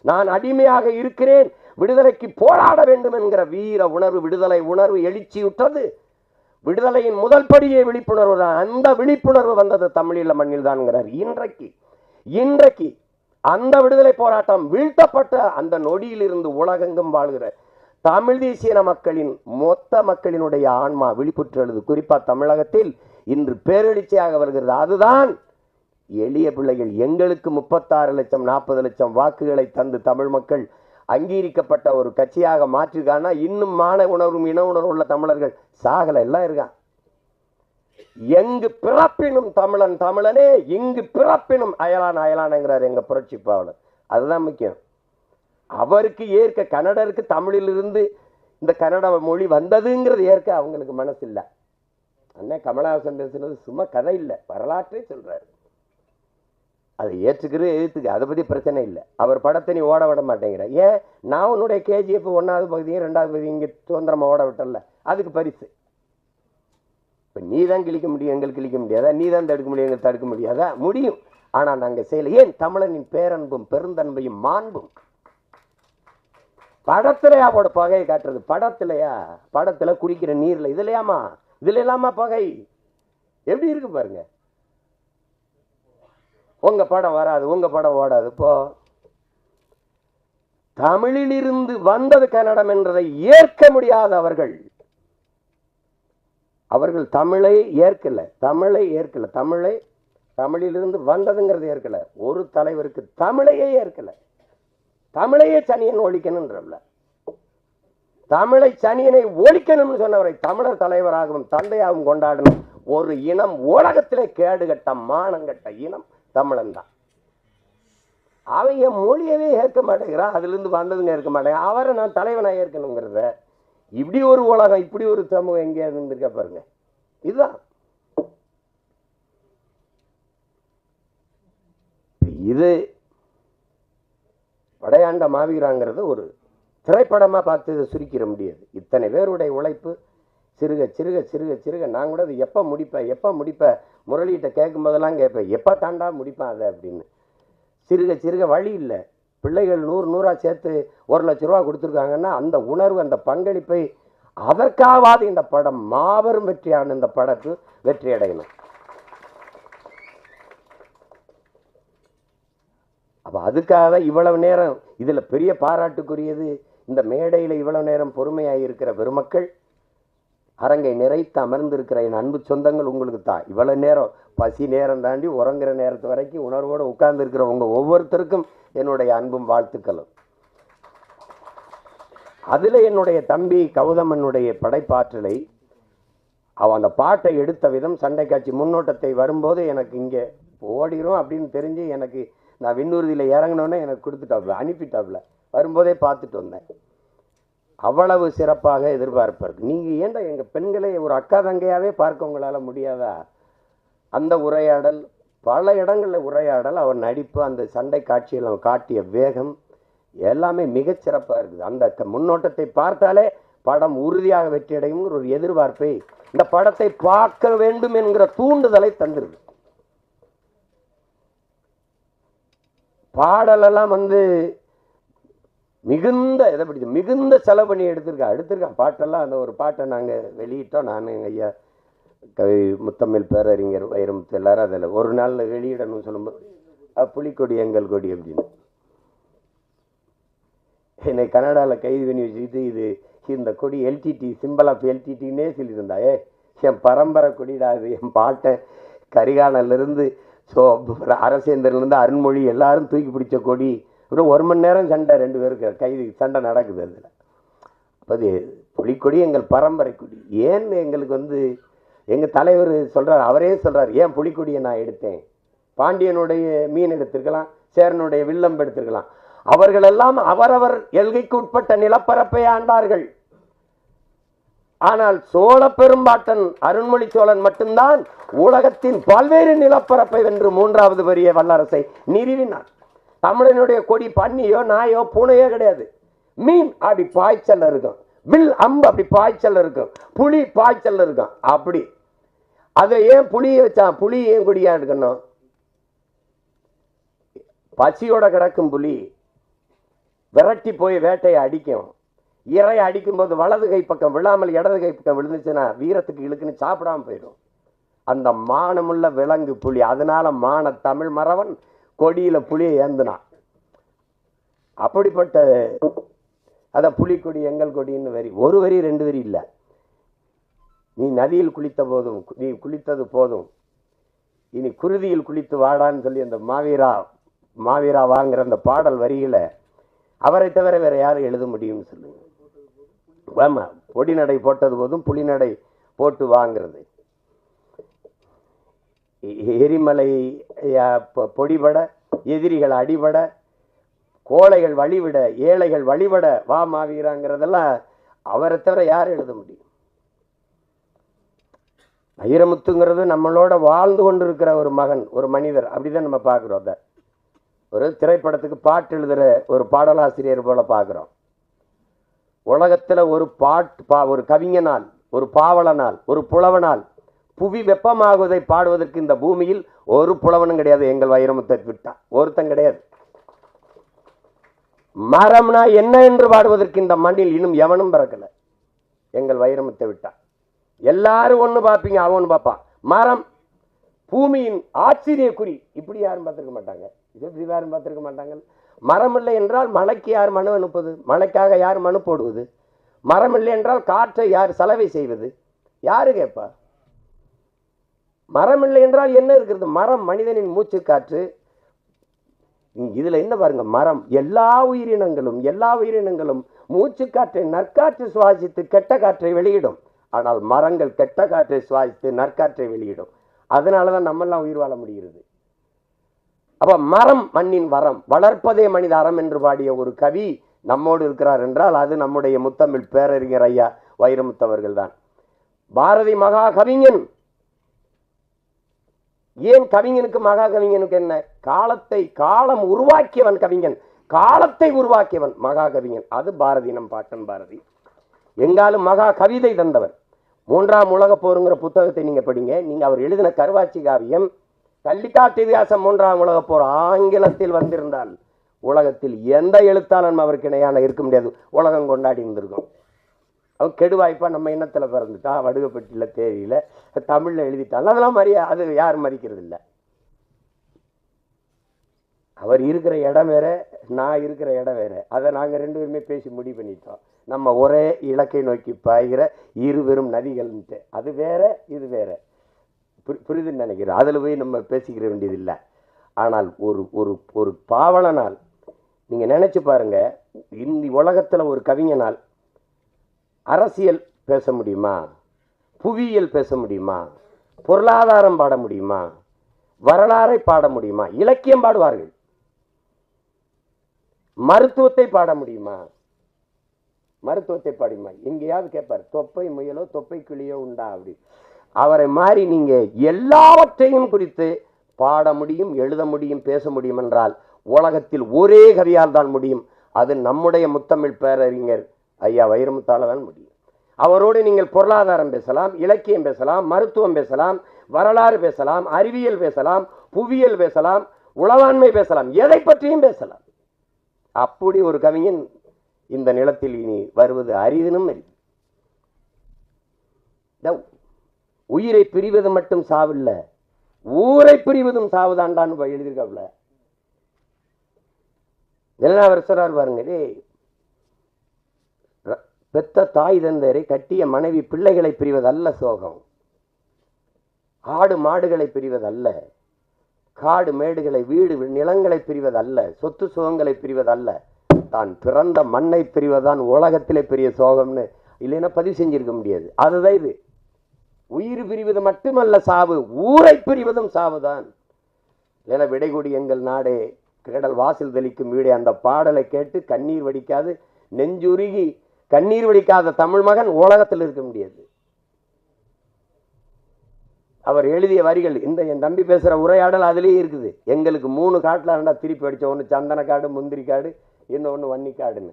நான் அடிமையாக இருக்கிறேன், விடுதலைக்கு போராட வேண்டும் என்கிற வீர உணர்வு, விடுதலை உணர்வு எழுச்சியுற்றது. விடுதலையின் முதல் படியே விழிப்புணர்வு தான். அந்த விழிப்புணர்வு வந்தது தமிழீழ மண்ணில் தான். இன்றைக்கு அந்த விடுதலை போராட்டம் வீழ்த்தப்பட்ட அந்த நொடியிலிருந்து உலகெங்கும் வாழ்கிற தமிழ் தேசிய மக்களின் மொத்த மக்களினுடைய ஆன்மா விழிப்புற்றது. குறிப்பா தமிழகத்தில் இன்று பேரெழுச்சியாக வருகிறது. அதுதான் எளிய பிள்ளைகள். எங்களுக்கு 36 லட்சம் 40 லட்சம் வாக்குகளை தந்து தமிழ் மக்கள் அங்கீகரிக்கப்பட்ட ஒரு கட்சியாக மாற்றிருக்கான்னா இன்னும் மான உணர்வும் இன உணர்வு உள்ள தமிழர்கள் சாகல எல்லாம் இருக்கான். எங்கு பிறப்பினும் தமிழன் தமிழனே, இங்கு பிறப்பினும் அயலான் அயலான்ங்கிறார் எங்க புரட்சி பாவலர். அதுதான் முக்கியம். அவருக்கு ஏற்க, கன்னடருக்கு தமிழிலிருந்து இந்த கன்னட மொழி வந்ததுங்கிறது ஏற்க அவங்களுக்கு மனசு இல்லை. அண்ணன் கமலஹாசன் பேசுனது சும்மா கதை இல்லை, வரலாற்றே சொல்றாரு. அதை ஏற்றுக்கிறது எதிர்த்துக்கு, அதை பற்றி பிரச்சனை இல்லை. அவர் படத்தை நீ ஓட விட மாட்டேங்கிற. ஏன்? நான் உன்னுடைய KGF 1வது பகுதியும் 2வது பகுதியும் இங்கே சுதந்திரமாக ஓட விட்டல, அதுக்கு பரிசு. இப்போ நீ தான் கிழிக்க முடியும், எங்களுக்கு கிழிக்க முடியாதா? நீ தான் தடுக்க முடியும், எங்களுக்கு தடுக்க முடியாதா? முடியும். ஆனால் நாங்கள் செய்யலை. ஏன்? தமிழனின் பேரன்பும் பெருந்தன்மையும் மாண்பும். படத்திலையா போட பகையை காட்டுறது? படத்திலையா? படத்தில் குடிக்கிற நீரில் இதுலையாமா? இதுல இல்லாமா பகை? எப்படி இருக்கு பாருங்க. உங்க படம் வராது, உங்க படம் ஓடாது. இப்போ தமிழிலிருந்து வந்தது கன்னடம் என்றதை ஏற்க முடியாத அவர்கள் தமிழை ஏற்கல. தமிழிலிருந்து வந்ததுங்கிறது ஏற்கல. ஒரு தலைவருக்கு தமிழையே ஏற்கல. தமிழையே சனியன் ஒழிக்கணும்ன்றல. தமிழை சனியனை ஒழிக்கணும்னு சொன்னவரை தமிழர் தலைவராகவும் தந்தையாகவும் கொண்டாடணும் ஒரு இனம், உலகத்திலே கேடுகட்ட மானங்கட்ட இனம் தமிழன் தான். அவங்க மொழியவே ஏற்க மாட்டேங்கிறான், அதுல இருந்து வந்ததுங்க ஏற்க மாட்டேங்க. அவரை நான் தலைவனா ஏற்கணுங்கிறத, இப்படி ஒரு உலகம், இப்படி ஒரு சமூகம் எங்கேயாவது இருந்திருக்க பாருங்க. இதுதான் இது. படையாண்ட மாவீராங்கிறது ஒரு திரைப்படமா பார்த்து இதை சுருக்கிட முடியாது. இத்தனை பேருடைய உழைப்பு சிறுக சிறுக சிறுக சிறுக. நான் கூட அது எப்போ முடிப்பேன் முரளிகிட்ட கேட்கும் போதெல்லாம் கேட்பேன், எப்போ தாண்டா முடிப்பேன் அதை அப்படின்னு. சிறுக சிறுக வழி இல்லை. பிள்ளைகள் 100 சேர்த்து 1 லட்ச ரூபா கொடுத்துருக்காங்கன்னா அந்த உணர்வு, அந்த பங்களிப்பை, அதற்காவது இந்த படம் மாபெரும் வெற்றியான இந்த படத்து வெற்றி அடையணும். அப்போ அதுக்காக இவ்வளவு நேரம் இதில் பெரிய பாராட்டுக்குரியது, இந்த மேடையில் இவ்வளவு நேரம் பொறுமையாக இருக்கிற பெருமக்கள், அரங்கை நிறைத்து அமர்ந்திருக்கிற என் அன்பு சொந்தங்கள் உங்களுக்கு தான். இவ்வளவு நேரம் பசி நேரம் தாண்டி உறங்குற நேரத்து வரைக்கும் உணர்வோடு உட்கார்ந்து இருக்கிற உங்க ஒவ்வொருத்தருக்கும் என்னுடைய அன்பும் வாழ்த்துக்களும். அதுல என்னுடைய தம்பி கௌதமனுடைய படைப்பாற்றலை, அவன் அந்த பாட்டை எடுத்த விதம், சண்டை காட்சி முன்னோட்டத்தை வரும்போது எனக்கு இங்கே ஓடிரும் அப்படின்னு தெரிஞ்சு எனக்கு நான் விண்ணூர்தியில் இறங்கினோன்னே எனக்கு கொடுத்துட்டாப்புல, அனுப்பிட்டாப்புல. வரும்போதே பார்த்துட்டு வந்தேன். அவ்வளவு சிறப்பாக எதிர்பார்ப்பார். நீங்கள் ஏன்டா எங்கள் பெண்களை ஒரு அக்கா தங்கையாவே பார்க்க உங்களால் முடியாதா? அந்த உரையாடல், பல இடங்களில் உரையாடல், அவர் நடிப்பு, அந்த சண்டை காட்சியில் அவன் காட்டிய வேகம் எல்லாமே மிகச்சிறப்பாக இருக்குது. அந்த முன்னோட்டத்தை பார்த்தாலே படம் உறுதியாக வெற்றியடையும் ஒரு எதிர்பார்ப்பை, இந்த படத்தை பார்க்க வேண்டும் என்கிற தூண்டுதலை தந்துருது. பாடலெல்லாம் மிகுந்த எதை பிடிச்ச மிகுந்த செலவு பண்ணி எடுத்திருக்கான் பாட்டெல்லாம். அந்த ஒரு பாட்டை நாங்கள் வெளியிட்டோம், நான் எங்கள் ஐயா கவி முத்தமிழ் பேரறிஞர் வைரமுத்து எல்லாரும் அதில் ஒரு நாள் வெளியிடணும்னு சொல்லும்போது புலிக்கொடி எங்கள் கொடி அப்படின்னு என்னை கனடாவில் கைது பண்ணி வச்சுக்கிட்டு, இது இந்த கொடி எல்டிடி, சிம்பிள் ஆஃப் எல்டிடின்னே சொல்லியிருந்தா. என் பரம்பரை கொடிடா இது, என் பாட்டை கரிகாலன்லேருந்து அரசேந்திரன்லேருந்து அருண்மொழி எல்லாரும் தூக்கி பிடிச்ச கொடி. ஒரு மணி நேரம் சண்டை, 2 பேருக்கு கைது சண்டை நடக்குது அதில். அது புலிக்கொடி எங்கள் பரம்பரை கொடி. ஏன் எங்களுக்கு எங்கள் தலைவர் சொல்கிறார், அவரே சொல்கிறார், ஏன் புலிக்கொடியை நான் எடுத்தேன்? பாண்டியனுடைய மீன் எடுத்திருக்கலாம், சேரனுடைய வில்லம்பு எடுத்திருக்கலாம். அவர்களெல்லாம் அவரவர் எல்கைக்கு உட்பட்ட நிலப்பரப்பை ஆண்டார்கள். ஆனால் சோழ பெரும்பாட்டன் அருண்மொழி சோழன் மட்டும்தான் உலகத்தின் பல்வேறு நிலப்பரப்பை வென்று 3வது பெரிய வல்லரசை நிறுவினார். தமிழனுடைய கொடி பன்னியோ நாயோ பூனையோ கிடையாது. மீன் அப்படி பாய்ச்சல் இருக்கும், வில் அம்பு அப்படி பாய்ச்சல் இருக்கும், புலி பாய்ச்சல் இருக்கும். அப்படி அதை ஏன் புலியை வச்சான்? புலி ஏன் கொடியா இருக்கணும்? பசியோட கிடக்கும் புலி விரட்டி போய் வேட்டையை அடிக்கும். இறையை அடிக்கும்போது வலது கை பக்கம் விழாமல் இடது கை பக்கம் விழுந்துச்சுன்னா வீரத்துக்கு இழுக்குன்னு சாப்பிடாம போயிடும். அந்த மானமுள்ள விலங்கு புலி. அதனால மான தமிழ் மறவன் கொடியில புலியை ஏந்தினான். அப்படிப்பட்ட அத புலிக்கொடி எங்கள் கொடின்னு வரி, ஒரு வரி 2 வரி இல்லை. நீ நதியில் குளித்த போதும், நீ குளித்தது போதும், இனி குருதியில் குளித்து வாடான்னு சொல்லி அந்த மாவீரா வாங்குற அந்த பாடல் வரிகளை அவரை தவிர வேற யாரும் எழுத முடியும்னு சொல்லுங்க. ஆமா, பொடி நடை போட்டது போதும் புலிநடை போட்டு வாங்கிறது. எரிமலை பொடிபட, எதிரிகள் அடிபட, கோழைகள் வழிவிட, ஏழைகள் வழிபட வா மாவீராங்கிறதெல்லாம் அவரை தவிர யார் எழுத முடியும்? வைரமுத்துங்கிறது நம்மளோட வாழ்ந்து கொண்டிருக்கிற ஒரு மகன், ஒரு மனிதர். அப்படிதான் நம்ம பார்க்குறோம். அதை ஒரு திரைப்படத்துக்கு பாட்டு எழுதுகிற ஒரு பாடலாசிரியர் போல பார்க்குறோம். உலகத்தில் ஒரு கவிஞனால், ஒரு பாவலனால், ஒரு புலவனால் புவி வெப்பமாகுவதை பாடுவதற்கு இந்த பூமியில் ஒரு புலவனும் கிடையாது. எங்கள் வைரமுத்தை விட்டா ஒருத்தன் கிடையாது. மரம்னா என்ன என்று பாடுவதற்கு இந்த மண்ணில் இன்னும் எவனும் பிறக்கல. எங்கள் வைரமுத்தை விட்டா எல்லாரும் ஒண்ணு பார்ப்பீங்க, அவன் பார்ப்பான். மரம் பூமியின் ஆச்சரிய குறி, இப்படி யாரும் பார்த்திருக்க மாட்டாங்க. இப்படி யாரும் பார்த்திருக்க மாட்டாங்க. மரம் இல்லை என்றால் மழைக்கு யார் மனு அனுப்புவது? மழைக்காக யார் மனு போடுவது? மரம் இல்லை என்றால் காற்றை யார் சலவை செய்வது? யாரு கேட்பா? மரம் இல்லை என்றால் என்ன இருக்கிறது? மரம் மனிதனின் மூச்சு காற்று. இதுல என்ன பாருங்க, மரம் எல்லா உயிரினங்களும் மூச்சு காற்றை நற்காற்று சுவாசித்து கெட்ட காற்றை வெளியிடும். ஆனால் மரங்கள் கெட்ட காற்றை சுவாசித்து நற்காற்றை வெளியிடும். அதனாலதான் நம்மெல்லாம் உயிர் வாழ முடிகிறது. அப்ப மரம் மண்ணின் வரம், வளர்ப்பதே மனித அறம் என்று பாடிய ஒரு கவி நம்மோடு இருக்கிறார் என்றால் அது நம்முடைய முத்தமிழ் பேரறிஞர் ஐயா வைரமுத்தவர்கள் தான். பாரதி மகா கவிஞன். ஏன் கவிஞனுக்கு மகா கவிஞனுக்கு என்ன? காலம் உருவாக்கியவன் கவிஞன், காலத்தை உருவாக்கியவன் மகா கவிஞன். அது பாரதி, நம் பாட்டன் பாரதி. எங்காலும் மகா கவிதை தந்தவர். 3ஆம் உலகப் போருங்கிற புத்தகத்தை நீங்க படிங்க. நீங்க அவர் எழுதின கருவாச்சி காவியம், கள்ளிக்காட்டு இதிகாசம் 3ஆம் உலகப் போர் ஆங்கிலத்தில் வந்திருந்தால் உலகத்தில் எந்த எழுத்தாளனும் அவருக்கு இணையான இருக்க முடியாது. உலகம் கொண்டாடி இருந்திருக்கும். அவன் கெடுவாய்ப்பா நம்ம இனத்துல பிறந்துட்டா, வடுகப்பட்டியில் தேதியில தமிழ்ல எழுதிட்டாங்க. அதெல்லாம் அது யாரும் மதிக்கிறது இல்லை. அவர் இருக்கிற இடம் வேற, நான் இருக்கிற இடம் வேற. அதை நாங்கள் ரெண்டு பேருமே பேசி முடிவு பண்ணிட்டோம். நம்ம ஒரே இலக்கை நோக்கி பாய்கிற இருவரும் நதிகள்ன்ட்டு. அது வேற, இது வேற. புரிதுன்னு நினைக்கிறேன். அதில் போய் நம்ம பேசிக்கிற வேண்டியது இல்லை. ஆனால் ஒரு ஒரு ஒரு பாவலனால் நீங்கள் நினச்சி பாருங்க, இந்த உலகத்தில் ஒரு கவிஞனால் அரசியல் பேச முடியுமா? புவியியல் பேச முடியுமா? பொருளாதாரம் பாட முடியுமா? வரலாறை பாட முடியுமா? இலக்கியம் பாடுவார்கள். மருத்துவத்தை பாட முடியுமா? மருத்துவத்தை பாடுமா? எங்கேயாவது கேட்பார், தொப்பை முயலோ தொப்பை கிளியோ உண்டா அப்படி. அவரை மாறி நீங்க எல்லாவற்றையும் குறித்து பாட முடியும், எழுத முடியும், பேச முடியும் என்றால் உலகத்தில் ஒரே கவியால் தான் முடியும். அது நம்முடைய முத்தமிழ் பேரறிஞர் ஐயா வைரமுத்தால தான் முடியும். அவரோடு நீங்கள் பொருளாதாரம் பேசலாம், இலக்கியம் பேசலாம், மருத்துவம் பேசலாம், வரலாறு பேசலாம், அறிவியல் பேசலாம், புவியியல் பேசலாம், உளவாண்மை பேசலாம், எதை பற்றியும் பேசலாம். அப்படி ஒரு கவிஞன் இந்த நிலத்தில் இனி வருவது அரிதினும் அரிது. உயிரை பிரிவது மட்டும் சாவில்ல, ஊரை பிரிவதும் சாவுதாண்டான்னு எழுதியிருக்காப்ல. அவர் சொல்றார் பாருங்க, பெத்த தாய் தந்தரை கட்டிய மனைவி பிள்ளைகளை பிரிவதல்ல சோகம், ஆடு மாடுகளை பிரிவதல்ல, காடு மேடுகளை வீடு நிலங்களை பிரிவதல்ல, சொத்து சுகங்களை பிரிவதல்ல, தான் பிறந்த மண்ணை பிரிவதுதான் உலகத்திலே பெரிய சோகம்னு இல்லைன்னா பதிவு செஞ்சிருக்க முடியாது. அதுதான் இது. உயிர் பிரிவது மட்டுமல்ல சாவு, ஊரை பிரிவதும் சாவுதான். இல்லைன்னா விடைகூடி எங்கள் நாடே கடல் வாசல் தெளிக்கும் வீடே, அந்த பாடலை கேட்டு கண்ணீர் வடிக்காது, நெஞ்சுருகி கண்ணீர் வடிக்காத தமிழ் மகன் உலகத்தில் இருக்க முடியாது. அவர் எழுதிய வரிகள், இந்த என் தம்பி பேசுற உரையாடல் அதுலேயே இருக்குது. எங்களுக்கு 3 காட்டில் ரெண்டா திருப்பி அடிச்ச, ஒன்று சந்தன காடு, முந்திரி காடு, இன்னொன்று வன்னிக்காடுன்னு.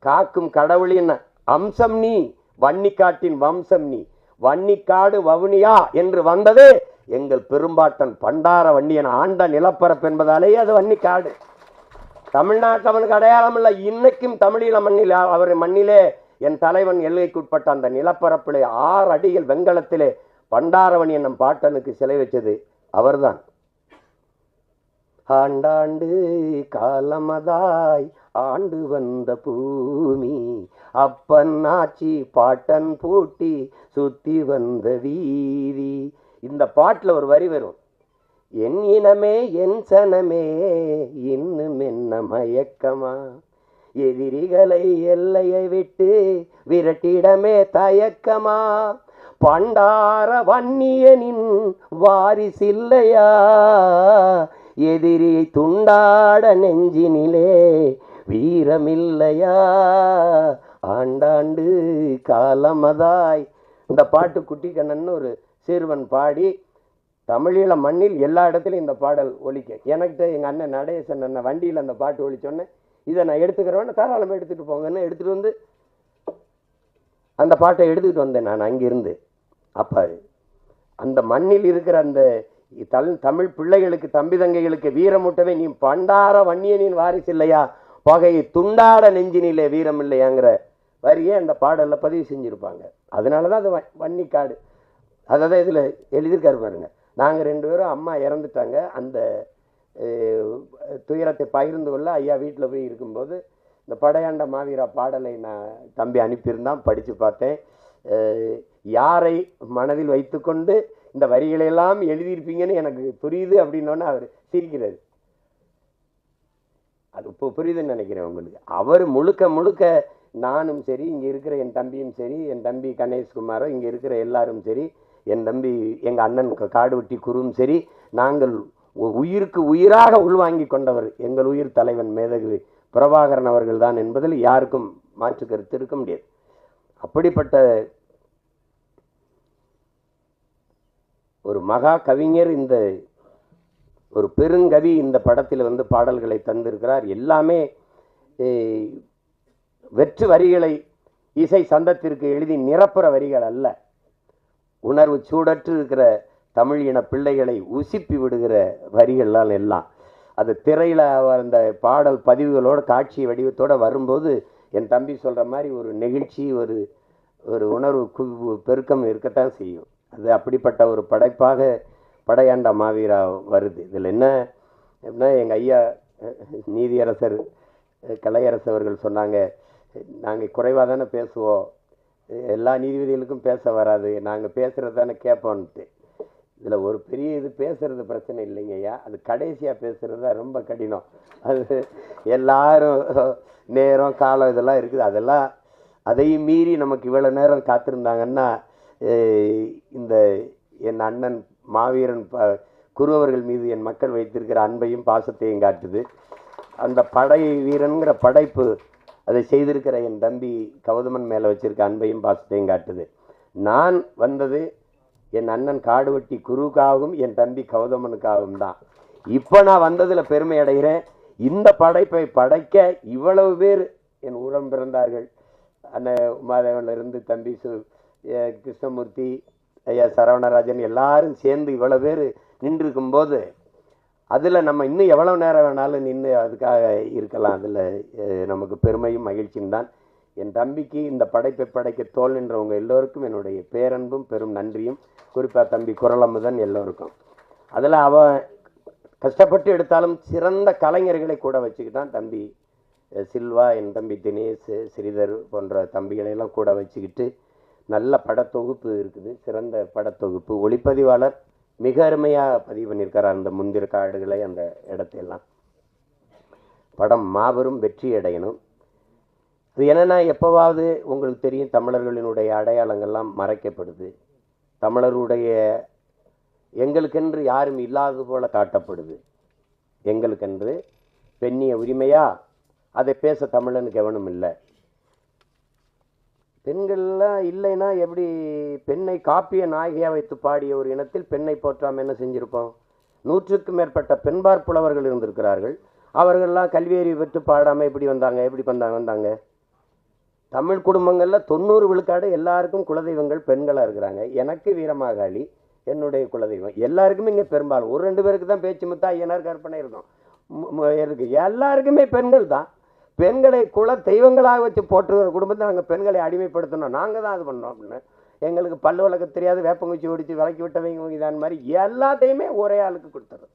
காக்கும் கடவுளின் அம்சம் நீ, வன்னிக்காட்டின் வம்சம் நீ, வன்னிக்காடு வவுனியா என்று வந்தது எங்கள் பெரும்பாட்டன் பண்டார வன்னியன் ஆண்ட நிலப்பரப்பு என்பதாலேயே அது வன்னிக்காடு. தமிழ்நாட்டில் அவனுக்கு அடையாளம் இல்லை. இன்னைக்கும் தமிழீழ மண்ணில், அவர் மண்ணிலே என் தலைவன் எல்லைக்குட்பட்ட அந்த நிலப்பரப்பிலே 6 அடிகள் வெங்கலத்திலே பண்டாரவணி என்னும் பாட்டனுக்கு சிலை வச்சது அவர்தான். ஆண்டாண்டு காலமதாய் ஆண்டு வந்த பூமி, அப்பன் ஆச்சி பாட்டன் பூட்டி சுத்தி வந்த வீதி. இந்த பாட்டில் ஒரு வரி வரும், என் இனமே என் சனமே இன்னும் என்ன மயக்கமா, எதிரிகளை எல்லையை விட்டு விரட்டிடமே தயக்கமா, பண்டார வன்னியனின் வாரிசில்லையா, எதிரியை துண்டாட நெஞ்சினிலே வீரமில்லையா, ஆண்டாண்டு காலமதாய். இந்த பாட்டு குட்டி கண்ணன் ஒரு சிறுவன் பாடி தமிழீழ மண்ணில் எல்லா இடத்துலையும் இந்த பாடல் ஒலிக்க. எனக்கிட்ட எங்கள் அண்ணன் நடேசன் அண்ணன் வண்டியில் அந்த பாட்டு ஒலிச்சோன்னே, இதை நான் எடுத்துக்கிறேன், தாராளமாக எடுத்துகிட்டு போங்கன்னு எடுத்துகிட்டு வந்து அந்த பாட்டை எடுத்துக்கிட்டு வந்தேன் நான் அங்கிருந்து. அப்போ அந்த மண்ணில் இருக்கிற அந்த தமிழ் பிள்ளைகளுக்கு, தம்பி தங்கைகளுக்கு வீரமூட்டவே, நீ பண்டார வன்னியனின் வாரிசு இல்லையா, பகையை துண்டாட நெஞ்சினிலே வீரம் இல்லையாங்கிற வரியே அந்த பாடலில் பதிவு செஞ்சுருப்பாங்க. அதனால தான் அது வன்னிக்காடு. அதை தான் இதில் எழுதியிருக்காரு பாருங்க. நாங்கள் 2 பேரும், அம்மா இறந்துட்டாங்க, அந்த துயரத்தை பகிர்ந்து கொள்ள ஐயா வீட்டில் போய் இருக்கும்போது இந்த படையாண்ட மாவீரா பாடலை நான் தம்பி அனுப்பியிருந்தான், படித்து பார்த்தேன். யாரை மனதில் வைத்துக்கொண்டு இந்த வரிகளையெல்லாம் எழுதியிருப்பீங்கன்னு எனக்கு புரியுது அப்படின்னோன்னு அவர் சிரிக்கிறார். அது இப்போ புரியுதுன்னு நினைக்கிறேன் உங்களுக்கு. அவர் முழுக்க முழுக்க நானும் சரி, இங்கே இருக்கிற என் தம்பியும் சரி, என் தம்பி கணேஷ்குமாரோ, இங்கே இருக்கிற எல்லாரும் சரி, என் தம்பி எங்கள் அண்ணன் காடுவெட்டி குருவும் சரி, நாங்கள் உயிருக்கு உயிராக உள்வாங்கி கொண்டவர் எங்கள் உயிர் தலைவன் மேதகு பிரபாகரன் அவர்கள் தான் என்பதில் யாருக்கும் மாற்று கருத்து இருக்க முடியாது. அப்படிப்பட்ட ஒரு மகா கவிஞர், இந்த ஒரு பெருங்கவி இந்த படத்தில் வந்து பாடல்களை தந்திருக்கிறார். எல்லாமே வெற்று வரிகளை இசை சந்தத்திற்கு எழுதி நிரப்புற வரிகள் அல்ல, உணர்வு சூடற்று இருக்கிற தமிழ் இன பிள்ளைகளை உசிப்பி விடுகிற வரிகள்லாம் எல்லாம். அது திரையில் அந்த பாடல் பதிவுகளோட காட்சி வடிவத்தோடு வரும்போது என் தம்பி சொல்கிற மாதிரி ஒரு நெகிழ்ச்சி, ஒரு ஒரு உணர்வு பெருக்கம் இருக்கத்தான் செய்யும். அது அப்படிப்பட்ட ஒரு படைப்பாக படையாண்ட மாவீரா வருது. இதில் என்ன அப்படின்னா, எங்கள் ஐயா நீதியரசர் கலையரசு அவர்கள் சொன்னாங்க, நாங்கள் குறைவாக தானே பேசுவோம், எல்லா நீதிபதிகளுக்கும் பேச வராது, நாங்கள் பேசுகிறது தானே கேட்போன்ட்டு. இதில் ஒரு பெரிய இது பேசுறது பிரச்சனை இல்லைங்கய்யா, அது கடைசியாக பேசுறது தான் ரொம்ப கடினம். அது எல்லாரும் நேரம் காலம் இதெல்லாம் இருக்குது, அதெல்லாம் அதையும் மீறி நமக்கு இவ்வளோ நேரம் காத்திருந்தாங்கன்னா இந்த என் அண்ணன் மாவீரன் குருவர்கள் மீது என் மக்கள் வைத்திருக்கிற அன்பையும் பாசத்தையும் காட்டுது. அந்த படை வீரனுங்கிற படைப்பு அதை செய்திருக்கிற என் தம்பி கௌதமன் மேலே வச்சிருக்க அன்பையும் பாசத்தையும் காட்டுது. நான் வந்தது என் அண்ணன் காடுவெட்டி குருவுக்காகவும் என் தம்பி கௌதமனுக்காகவும் தான். இப்போ நான் வந்ததில் பெருமை அடைகிறேன். இந்த படைப்பை படைக்க இவ்வளவு பேர் என் உரம் பிறந்தார்கள். அண்ணன் உமாதேவனிலிருந்து தம்பி கிருஷ்ணமூர்த்தி, ஐயா சரவணராஜன் எல்லாரும் சேர்ந்து இவ்வளோ பேர் நின்றுருக்கும்போது அதில் நம்ம இன்னும் எவ்வளோ நேரம் வேணாலும் நின்று அதுக்காக இருக்கலாம். அதில் நமக்கு பெருமையும் மகிழ்ச்சியும் தான். என் தம்பிக்கு இந்த படைப்பை படைக்க தோல் நின்றவங்க எல்லோருக்கும் என்னுடைய பேரன்பும் பெரும் நன்றியும், குறிப்பாக தம்பி குரலமுதன் எல்லோருக்கும். அதில் அவன் கஷ்டப்பட்டு எடுத்தாலும் சிறந்த கலைஞர்களை கூட வச்சுக்கிட்டான். தம்பி சில்வா, என் தம்பி தினேஷ், ஸ்ரீதர் போன்ற தம்பிகளையெல்லாம் கூட வச்சுக்கிட்டு நல்ல படத்தொகுப்பு இருக்குது, சிறந்த படத்தொகுப்பு. ஒளிப்பதிவாளர் மிக அருமையாக பதிவு பண்ணியிருக்கார் அந்த முந்திர காடுகளை, அந்த இடத்தையெல்லாம். படம் மாபெரும் வெற்றி அடையணும். இது என்னென்னா, எப்போவாவது உங்களுக்கு தெரியும், தமிழர்களினுடைய அடையாளங்கள்லாம் மறைக்கப்படுது, தமிழருடைய எங்களுக்கென்று யாரும் இல்லாதது போல காட்டப்படுது. எங்களுக்கென்று பெண்ணிய உரிமையா அதை பேச தமிழனுக்கு எவனும் இல்லை. பெண்கள்லாம் இல்லைன்னா எப்படி? பெண்ணை காப்பிய நாயகியாக வைத்து பாடிய ஒரு இனத்தில் பெண்ணை போற்றாமல் என்ன செஞ்சுருப்போம்? 100க்கும் மேற்பட்ட பெண்பார் புலவர்கள் இருந்திருக்கிறார்கள். அவர்கள்லாம் கல்வியறிவு பெற்று பாடாமல் எப்படி வந்தாங்க? தமிழ் குடும்பங்களில் 90 விழுக்காடு எல்லாருக்கும் குலதெய்வங்கள் பெண்களாக இருக்கிறாங்க. எனக்கு வீரமாகாளி என்னுடைய குலதெய்வம். எல்லாருக்குமே இங்கே பெரும்பாலும் 1-2 பேருக்கு தான் பேச்சு முத்தா ஐயனார் கற்பனை இருக்கும். எல்லாருக்குமே பெண்கள் தான். பெண்களை குல தெய்வங்களாக வச்சு போட்டுக்கிற குடும்பத்தை நாங்கள் பெண்களை அடிமைப்படுத்தணும், நாங்கள் தான் அது பண்ணோம் அப்படின்னு. எங்களுக்கு பல்லு வளர்க்க தெரியாது, வேப்பங்குச்சி ஒடிச்சு விளக்கி விட்டவங்க இதான் மாதிரி எல்லாத்தையுமே ஒரே ஆளுக்கு கொடுத்துறது.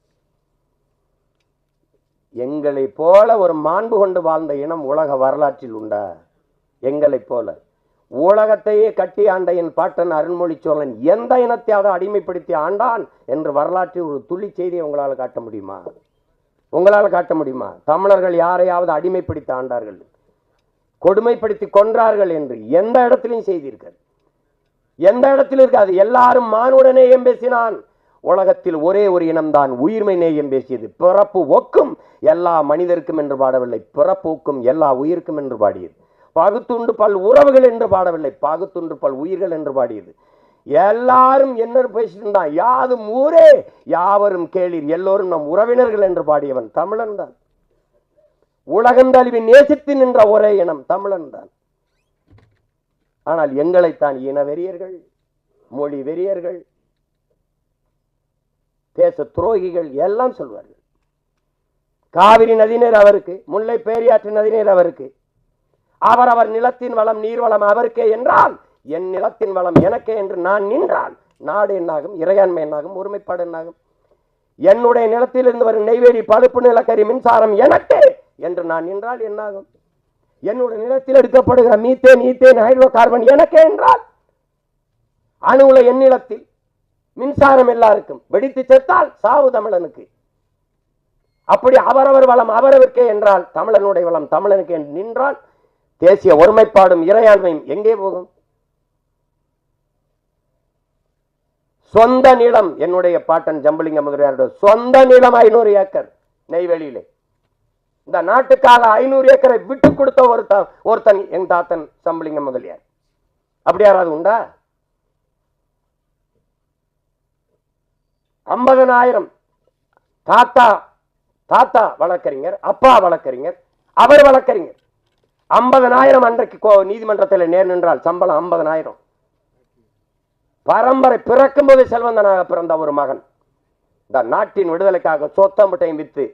எங்களை போல ஒரு மாண்பு கொண்டு வாழ்ந்த இனம் உலக வரலாற்றில் உண்டா? எங்களை போல உலகத்தையே கட்டி ஆண்ட என் பாட்டன் அருண்மொழி சோழன் எந்த இனத்தையாவது அடிமைப்படுத்தி ஆண்டான் என்று வரலாற்றில் ஒரு துளி செய்தியை உங்களால் காட்ட முடியுமா? தமிழர்கள் யாரையாவது அடிமைப்படுத்தி ஆண்டார்கள், கொடுமைப்படுத்தி கொன்றார்கள் என்று எந்த இடத்திலையும் செய்தீர்கள்? எந்த இடத்திலும் இருக்காது. எல்லாரும் மானுட நேயம் பேசினான். உலகத்தில் ஒரே ஒரு இனம்தான் உயிர்மை நேயம் பேசியது. பிறப்பு ஒக்கும் எல்லா மனிதருக்கும் என்று பாடவில்லை, பிறப்பு ஒக்கும் எல்லா உயிருக்கும் என்று பாடியது. பகுத்துண்டு பல் உறவுகள் என்று பாடவில்லை, பகுத்துண்டு பல் உயிர்கள் என்று பாடியது. எல்லாரும் என்ன பேசிட்டு இருந்தான்? யாதும் ஊரே யாவரும் கேளீர், எல்லோரும் நம் உறவினர்கள் என்று பாடியவன் தமிழன் தான். உலகந்தழிவின் நேசித்து நின்ற ஒரே இனம் தமிழன் தான். ஆனால் எங்களைத்தான் இன வெறியர்கள், மொழி வெறியர்கள், தேச துரோகிகள் எல்லாம் சொல்வார்கள். காவிரி நதிநீர் அவருக்கு, முல்லை பேரியாற்று நதிநீர் அவருக்கு, அவரவர் நிலத்தின் வளம் நீர்வளம் அவருக்கே என்றால் என் நிலத்தின் வளம் எனக்கே என்று நான் நின்றால் நாடு என்னாகும்? இறையாண்மை என்னாகும்? ஒருமைப்பாடு என்னாகும்? என்னுடைய நிலத்திலிருந்து வரும் நெய்வேலி பழுப்பு நிலக்கரி மின்சாரம் எனக்கே என்று நான் நின்றால் என்னாகும்? என்னுடைய நிலத்தில் எடுக்கப்படுகிற மீத்தேன் ஈத்தேன் ஹைட்ரோ கார்பன் எனக்கே என்றால் அணுவுல என் நிலத்தில் மின்சாரம் எல்லாருக்கும், வெடித்து செத்தால் சாவு தமிழனுக்கு. அப்படி அவரவர் வளம் அவரவருக்கே என்றால் தமிழனுடைய வளம் தமிழனுக்கு என்று நின்றால் தேசிய ஒருமைப்பாடும் இறையாண்மையும் எங்கே போகும்? சொந்த நிலம், என்னுடைய பாட்டன் ஜம்புலிங்க முதலியாரோட சொந்த நிலம் 500 ஏக்கர் நெய்வேலியிலே. இந்த நாட்டுக்காக 500 ஏக்கரை விட்டு கொடுத்த ஒருத்தன் என் தாத்தன் ஜம்புலிங்க முதலியார். அப்படி யாராவது உண்டா? 50,000 தாத்தா வழக்கறிஞர், அப்பா வழக்கறிஞர், அவர் வழக்கறிஞர். 50,000 அன்றைக்கு நீதிமன்றத்தில் நேர் நின்றால் சம்பளம் 50,000. பரம்பரை பிறக்கும் போது செல்வந்தனாக பிறந்த ஒரு மகன் இந்த நாட்டின் விடுதலைக்காக சொத்தம்பட்டையும் வித்து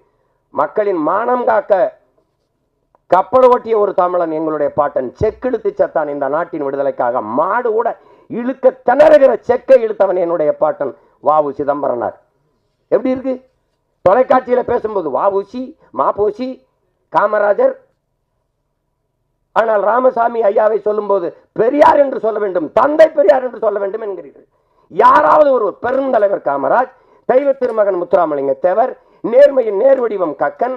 மக்களின் மானம் காக்க கப்பல் ஓட்டிய ஒரு தமிழன் எங்களுடைய பாட்டன். செக்கெழுத்து செத்தான் இந்த நாட்டின் விடுதலைக்காக. மாடு கூட இழுக்க திணறுகிற செக்கை இழுத்தவன் என்னுடைய பாட்டன் வ.உ. சிதம்பரனார். எப்படி இருக்கு? தொலைக்காட்சியில பேசும்போது வ.உ.சி மாப்போசி, காமராஜர். ஆனால் ராமசாமி ஐயாவை சொல்லும் போது பெரியார் என்று சொல்ல வேண்டும், தந்தை பெரியார் என்று சொல்ல வேண்டும் என்கிறீர்கள். யாராவது ஒரு பெருந்தலைவர் காமராஜ், தெய்வ திருமகன் முத்துராமலிங்க தேவர், நேர்மையின் நேர்வடிவம் கக்கன்,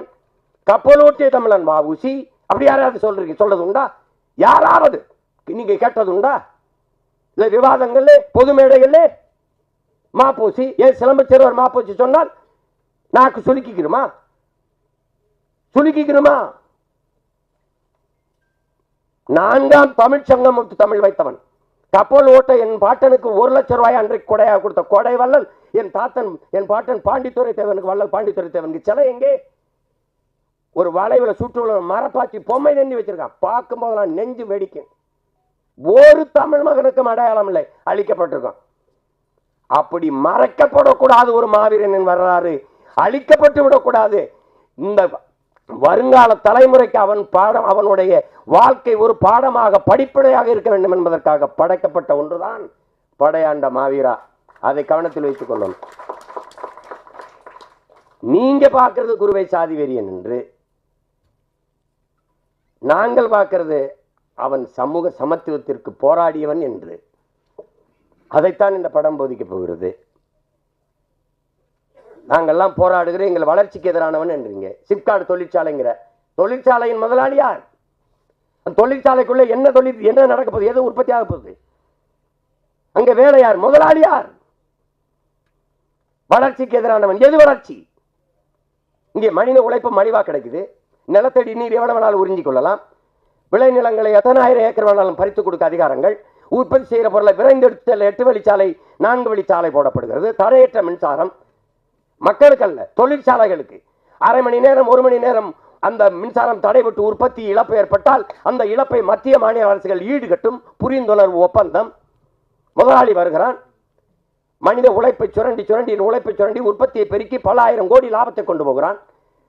கப்பலோட்டிய தமிழன் வஉசி, அப்படி யாராவது சொல்றது உண்டா? யாராவது நீங்க கேட்டது உண்டா? இல்ல விவாதங்களே, பொது மேடைகளே மாப்போசி, ஏன் சிலம்பச்சேர்வர் மாப்போசி சொன்னால் நாக்கு சுலுக்கிக்கிறோமா? நான்காம் தமிழ் சங்கம் தமிழ் வைத்தவன், கப்பல் ஓட்ட என் பாட்டனுக்கு 1 லட்சம் ரூபாய் அன்றைக்கு கொடையாக கொடுத்த கொடை வள்ளல் என் பாட்டன் பாண்டித்துறை தேவனுக்கு, வள்ளல் பாண்டித்துறை தேவனுக்கு சிலை எங்கே? ஒரு வளைவுல சுற்றுலா மரப்பாச்சி பொம்மை நெஞ்சு வச்சிருக்கான். பார்க்கும்போது நான் நெஞ்சு வெடிக்கும். ஒரு தமிழ் மகனுக்கும் அடையாளம் இல்லை, அழிக்கப்பட்டிருக்கான். அப்படி மறைக்கப்படக்கூடாது ஒரு மாவீரனின் வரலாறு, அழிக்கப்பட்டு விடக்கூடாது. இந்த வருங்கால தலைமுறைக்கு அவனுடைய வாழ்க்கை ஒரு பாடமாக, படிப்படையாக இருக்க வேண்டும் என்பதற்காக படைக்கப்பட்ட ஒன்றுதான் படையாண்ட மாவீரா. அதை கவனத்தில் வைத்துக் கொள்ளணும். நீங்க பார்க்கிறது குருவை சாதி வெறியன் என்று, நாங்கள் பார்க்கிறது அவன் சமூக சமத்துவத்திற்கு போராடியவன் என்று. அதைத்தான் இந்த படம் போதிக்க போகிறது. நாங்கள்லாம் போராடுகிற எங்கள் வளர்ச்சிக்கு எதிரானவன் என்றீங்க. சிப்காட் தொழிற்சாலைங்கிற தொழிற்சாலையின் முதலாளி யார்? தொழிற்சாலைக்குள்ள என்ன நடக்க போகுது? எது உற்பத்தி ஆக போகுது? அங்க வேலை யார்? முதலாளி யார்? வளர்ச்சிக்கு எதிரானவன். எது வளர்ச்சி? இங்கே மனித உழைப்பு மலிவா கிடைக்குது. நிலத்தடி நீர் எவ்வளவு வேணாலும் உறிஞ்சிக் கொள்ளலாம். விளைநிலங்களை எத்தனை ஆயிரம் ஏக்கர் வேணாலும் பறித்துக் கொடுக்க அதிகாரங்கள். உற்பத்தி செய்கிற பொருளை விரைந்தெடுத்து 8 வழிச்சாலை 4 வழிச்சாலை போடப்படுகிறது. தடையற்ற மின்சாரம் மக்களுக்கு அல்ல, தொழிற்சாலைகளுக்கு. அரை மணி நேரம் 1 மணி நேரம் அந்த மின்சாரம் தடைபட்டு உற்பத்தி இழப்பு ஏற்பட்டால் அந்த இழப்பை மத்திய மாநில அரசுகள் ஈடுகட்டும். புரிந்துணர்வு ஒப்பந்தம். முதலாளி வருகிறான், மனித உழைப்பை சுரண்டி உற்பத்தியை பெருக்கி பல ஆயிரம் கோடி லாபத்தை கொண்டு போகிறான்.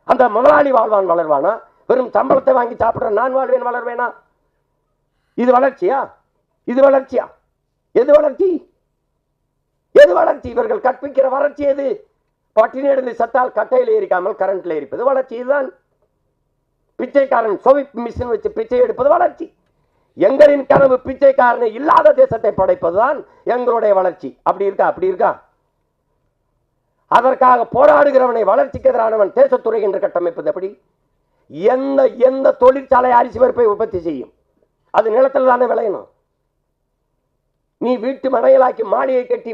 அந்த முதலாளி வாழ்வான், வளர்வானா? வெறும் சம்பளத்தை வாங்கி சாப்பிடுற நான் வாழ்வேன், வளர்வேனா? இது வளர்ச்சியா? எது வளர்ச்சி? இவர்கள் கற்பிக்கிற வளர்ச்சி எது? பட்டினி எடுத்து சத்தால் கட்டையில் ஏறிக்காமல் கரண்ட்ல எரிப்பது வளர்ச்சி. இதுதான் பிச்சைக்காரன் சோவிப் மிஷின் வச்சு பிச்சை எடுப்பது வளர்ச்சி. எங்களின் கனவு பிச்சைக்காரனை இல்லாத தேசத்தை படைப்பதுதான் எங்களுடைய வளர்ச்சி. அப்படி இருக்கா? அதற்காக போராடுகிறவனை வளர்ச்சிக்கு எதிரானவன் தேசத்துறை என்று கட்டமைப்பது எப்படி? எந்த தொழிற்சாலை அரிசி பருப்பை உற்பத்தி செய்யும்? அது நிலத்தில் தானே விளையணும். நீ வீட்டு மனையலாக்கி மாளிகை கட்டி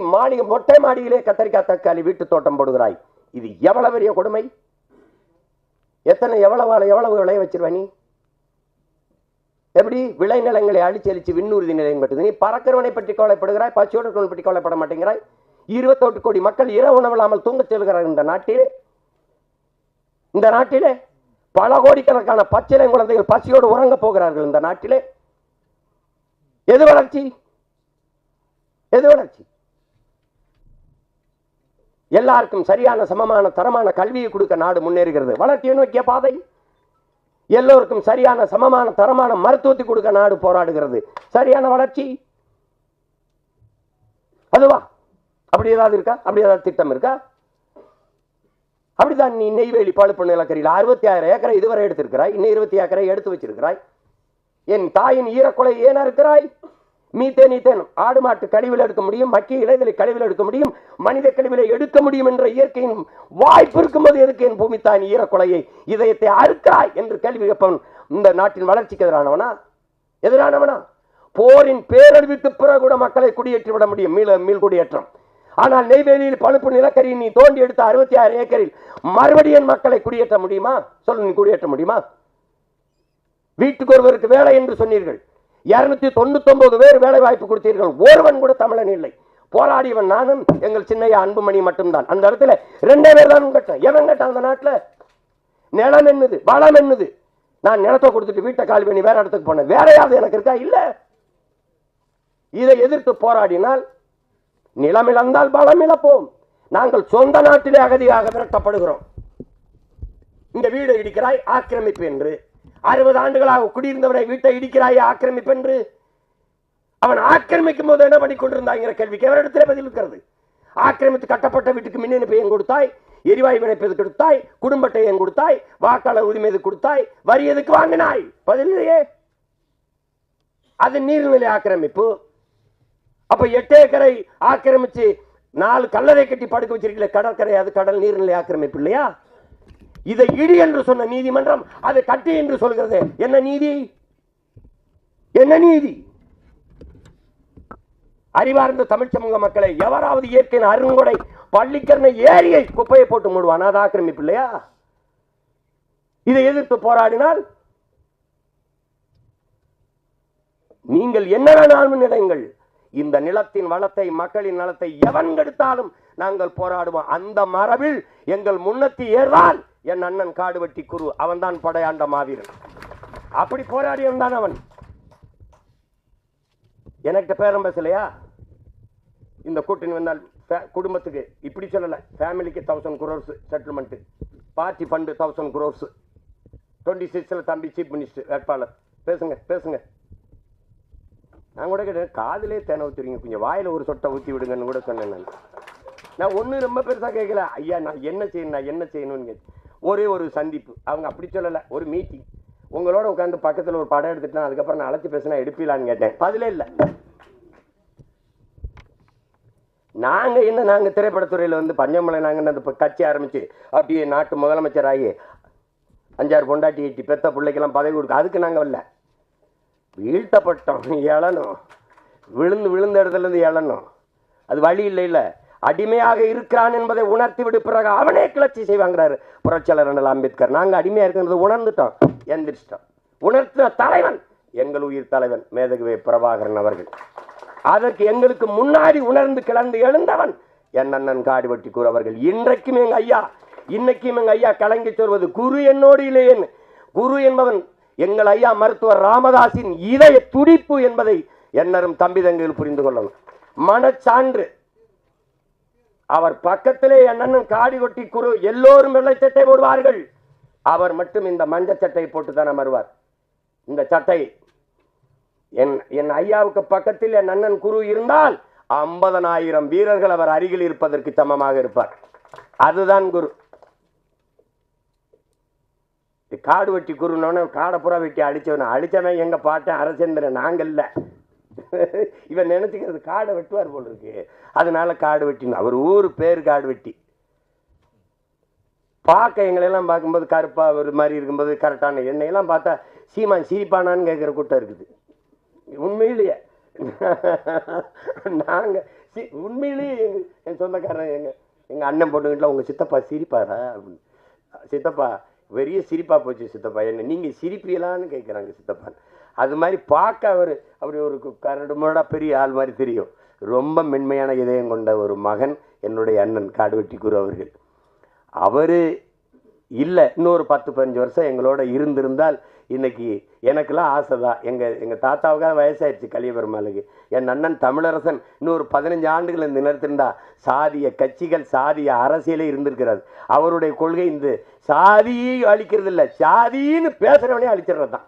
மொட்டை மாடியிலே கத்தரிக்காய் தக்காளி வீட்டு தோட்டம் போடுகிறாய். இது எவ்வளவு பெரிய கொடுமை! எவ்வளவு விளைய வச்சிருவ நீ? எப்படி விளைநிலங்களை அழிச்சு விண்ணூர்தி நிலையம் கட்டுது? நீ பறக்கிறவனை பற்றி கவலைப்படுகிறாய், பசியோடு பற்றி கவலைப்பட மாட்டேங்கிறாய். 28 கோடி மக்கள் இரவு உணவில்லாமல் தூங்கச் செல்கிறார்கள் இந்த நாட்டிலே. பல கோடிக்கணக்கான பச்சிலை குழந்தைகள் பசியோடு உறங்க போகிறார்கள் இந்த நாட்டிலே. எது வளர்ச்சி? எல்லாருக்கும் சரியான சமமான தரமான கல்வியை கொடுக்க நாடு முன்னேறுகிறது. வளர்ச்சியை நோக்கிய பாதை. எல்லோருக்கும் சரியான சமமான தரமான மருத்துவத்தை கொடுக்க நாடு போராடுகிறது. சரியான வளர்ச்சி அதுவா? அப்படி ஏதாவது இருக்கா? அப்படி ஏதாவது திட்டம் இருக்கா? அப்படிதான் நீ நெய்வேலி பழுப்பு நிலக்கரியில் 66 ஏக்கரை இதுவரை எடுத்திருக்கிறாய். இன்னும் 20 ஏக்கரை எடுத்து வச்சிருக்கிறாய். என் தாயின் ஈரக்குலை ஏனா இருக்கிறாய்? மீத்தேன் ஆடு மாட்டு கழிவில் எடுக்க முடியும், மக்கிய இலைகளை கழிவில் எடுக்க முடியும், மனித கழிவிலை எடுக்க முடியும் என்ற இயற்கையின் வாய்ப்பு இருக்கும்போது எதுக்கு என் பூமி தாயின் ஈரக்குலையை இதயத்தை அறுக்கிறாய் என்று கேள்வி கேட்பவன் இந்த நாட்டின் வளர்ச்சிக்கு எதிரானவனா? போரின் பேரழிவுக்கு பிறகு கூட மக்களை குடியேற்றி விட முடியும், மீள் குடியேற்றம். ஆனால் நெய்வேலியில் பழுப்பு நிலக்கரி நீ தோண்டி எடுத்த 66 ஏக்கரில் மறுபடியும் மக்களை குடியேற்ற முடியுமா? சொல்லு, நீ குடியேற்ற முடியுமா? வீட்டுக்கு ஒருவருக்கு வேலை என்று சொன்னீர்கள். 299 பேர் வேலை வாய்ப்பு கொடுத்தீர்கள். ஒருவன் கூட தமிழன் இல்லை. போராடியவன் நானும் எங்கள் சின்னையா அன்புமணி மட்டும்தான். அந்த இடத்துல 2 பேர் தான் கேட்டேன். எவன் கேட்டான்? அந்த நாட்டில் நிலம் என்னது, வளம் என்னது? நான் நிலத்தை கொடுத்துட்டு வீட்டை காலி பண்ணி வேற இடத்துக்கு போனேன். வேறையாவது எனக்கு இருக்கா? இல்ல. இதை எதிர்த்து போராடினால் நிலம் இழந்தால் பலம் இழப்போம். நாங்கள் சொந்த நாட்டிலே அகதியாக விரட்டப்படுகிறோம். இந்த வீடு இடிக்கிறாய் ஆக்கிரமிப்பு என்று, 60 ஆண்டுகளாக குடியிருந்தவரை வீட்டை இடிக்கிறாய் ஆக்கிரமிப்பு என்று. அவன் ஆக்கிரமிக்கும் போது என்ன பண்ணி கொண்டிருந்தாங்கிற கேள்விக்கு எவரிடத்திலே பதில் இருக்கிறது? ஆக்கிரமித்து கட்டப்பட்ட வீட்டுக்கு மின் இணைப்பு ஏன் கொடுத்தாய்? எரிவாயு இணைப்பு கொடுத்தாய், குடும்ப அட்டை ஏன் கொடுத்தாய், வாக்காளர் உரிமை கொடுத்தாய், வரி எதுக்கு வாங்கினாய்? பதில் இல்லையே. அது நீர்நிலை ஆக்கிரமிப்பு. அப்ப 8 ஏக்கரை ஆக்கிரமிச்சு 4 கல்லறை கட்டி படுக்க வச்சிருக்கீங்க கடற்கரை, அது கடல் நீர்நிலை ஆக்கிரமிப்பு இல்லையா? இதை இடி என்று சொன்ன நீதிமன்றம் அதை கட்டி என்று சொல்கிறது. என்ன நீதி? என்ன நீதி? அறிவார்ந்த தமிழ் சமூக மக்களை, எவராவது இயற்கை அருங்கொடை பள்ளிக்கரணை ஏரியை குப்பையை போட்டு மூடுவான், அது ஆக்கிரமிப்பு இல்லையா? இதை எதிர்த்து போராடினால் நீங்கள் என்ன வேணாலும் நிலைங்கள், இந்த நிலத்தின் வளத்தை, மக்களின் நலத்தை எவன் கெடுத்தாலும் நாங்கள் போராடுவோம். அந்த மரபில் எங்கள் முன்னத்தி ஏறால் என் அண்ணன் காடுவெட்டி குரு, அவன் தான் படையாண்ட மாவீரன். அப்படி போராடியவன் தான் அவன். எனக்கு பேரம் பேசலையா? இந்த கூட்டணி வந்தால் குடும்பத்துக்கு இப்படி சொல்லல, ஃபேமிலிக்கு 1000 crores settlement, party fund 1000 crores, 26ல தம்பி சீஃப் மினிஸ்டர் வேட்பாளர். பேசுங்க பேசுங்க. நான் கூட கேட்டேன், காதிலே தேனை ஊற்றுறீங்க, கொஞ்சம் வாயில ஒரு சொட்டை ஊற்றி விடுங்கன்னு கூட சொன்னேன். நான் ஒன்றும் ரொம்ப பெருசாக கேட்கல. ஐயா நான் என்ன செய்யணும்னு கேட்டேன். ஒரே ஒரு சந்திப்பு, அவங்க அப்படி சொல்லலை, ஒரு மீட்டிங். உங்களோட உட்காந்து பக்கத்தில் ஒரு படம் எடுத்துட்டேன், அதுக்கப்புறம் நான் அழைச்சி பேசினா எடுப்பீங்களான்னு கேட்டேன். பதிலே இல்லை. நாங்கள் திரைப்படத்துறையில் வந்து பஞ்சமலை நாங்கள் அந்த கட்சி ஆரம்பிச்சு அப்படியே நாட்டு முதலமைச்சராகி 5-6 பொண்டாட்டி 8 பெத்த பிள்ளைக்கெல்லாம் பதவி கொடுக்க, அதுக்கு நாங்கள் வரல. வீழ்த்தப்பட்டோம், எழணும், விழுந்த இடத்துலேருந்து எழணும். அது வழி இல்லை. அடிமையாக இருக்கிறான் என்பதை உணர்த்தி விடு, பிறகு அவனே கிளர்ச்சி செய்வாங்கிறாரு புரட்சியாளர் அண்ணல் அம்பேத்கர். நாங்கள் அடிமையாக இருக்கிறது உணர்ந்துட்டோம், எந்திரிச்சிட்டோம். உணர்த்தின தலைவன் எங்கள் உயிர் தலைவன் மேதகுவே பிரபாகரன் அவர்கள். அதற்கு எங்களுக்கு முன்னாடி உணர்ந்து கிளர்ந்து எழுந்தவன் என் அண்ணன் காடுவெட்டி குரு அவர்கள். இன்னைக்கும் எங்க ஐயா கலங்கி சொல்வது, குரு என்னோடு இல்லையேன். குரு என்பவன் எங்கள் ஐயா மருத்துவர் ராமதாஸின் இதய துடிப்பு என்பதை என்னரும் தம்பி தங்கைகள் புரிந்து கொள்ளணும். மனச்சான்று. அவர் பக்கத்திலே என் அண்ணன் காடுவெட்டி குரு எல்லோரும் வெள்ளை சட்டை போடுவார்கள், அவர் மட்டும் இந்த மஞ்ச சட்டை போட்டுத்தானே வருவார். இந்த சட்டை என் ஐயாவுக்கு பக்கத்தில் என் அண்ணன் குரு இருந்தால் 50,000 வீரர்கள் அவர் அருகில் இருப்பதற்கு சமமாக இருப்பார். அதுதான் குரு. காடுவெட்டி குருன்னு காடப்புறா வெட்டி அடிச்சவன் எங்க பாட்டேன் அரசேந்திரன், நாங்கள் இல்ல. இவன் நினைச்சுக்கிறது காடை வெட்டுவார் போல் இருக்கு, அதனால காடு வெட்டின்னு. அவர் ஊரு பேர் காடுவெட்டி. பார்க்க எங்களெல்லாம் பார்க்கும்போது கருப்பா ஒரு மாதிரி இருக்கும்போது கரெக்டான, என்னையெல்லாம் பார்த்தா சீமான் சிரிப்பானான்னு கேட்குற கூட்டம் இருக்குது. உண்மையிலேயே நாங்கள் உண்மையிலேயே என் சொந்தக்காரன் எங்கள் அண்ணன் பொண்ணுகிட்ட, உங்கள் சித்தப்பா சிரிப்பாரா அப்படின்னு. சித்தப்பா பெரிய சிரிப்பா போச்சு சித்தப்பா, என்ன நீங்கள் சிரிப்பீங்களான்னு கேட்குறாங்க சித்தப்பா. அது மாதிரி பார்க்க அப்படி ஒரு கரடுமுரடா பெரிய ஆள் மாதிரி தெரியும். ரொம்ப மென்மையான இதயம் கொண்ட ஒரு மகன் என்னுடைய அண்ணன் காடுவெட்டி குரு அவர்கள். அவர் இல்லை, இன்னொரு 10-15 வருஷம் எங்களோட இருந்திருந்தால் இன்னைக்கு எனக்கெல்லாம் ஆசை தான். எங்கள் தாத்தாவுக்காக வயசாயிடுச்சு கலியபெருமாளுக்கு. என் அண்ணன் தமிழரசன் இன்னொரு 15 ஆண்டுகள் இந்த நிலத்திருந்தா சாதிய கட்சிகள் சாதிய அரசியலே இருந்திருக்கிறது. அவருடைய கொள்கை இந்த சாதியை அழிக்கிறது இல்லை, சாதின்னு பேசுறவனே அழிச்சிடுறது தான்.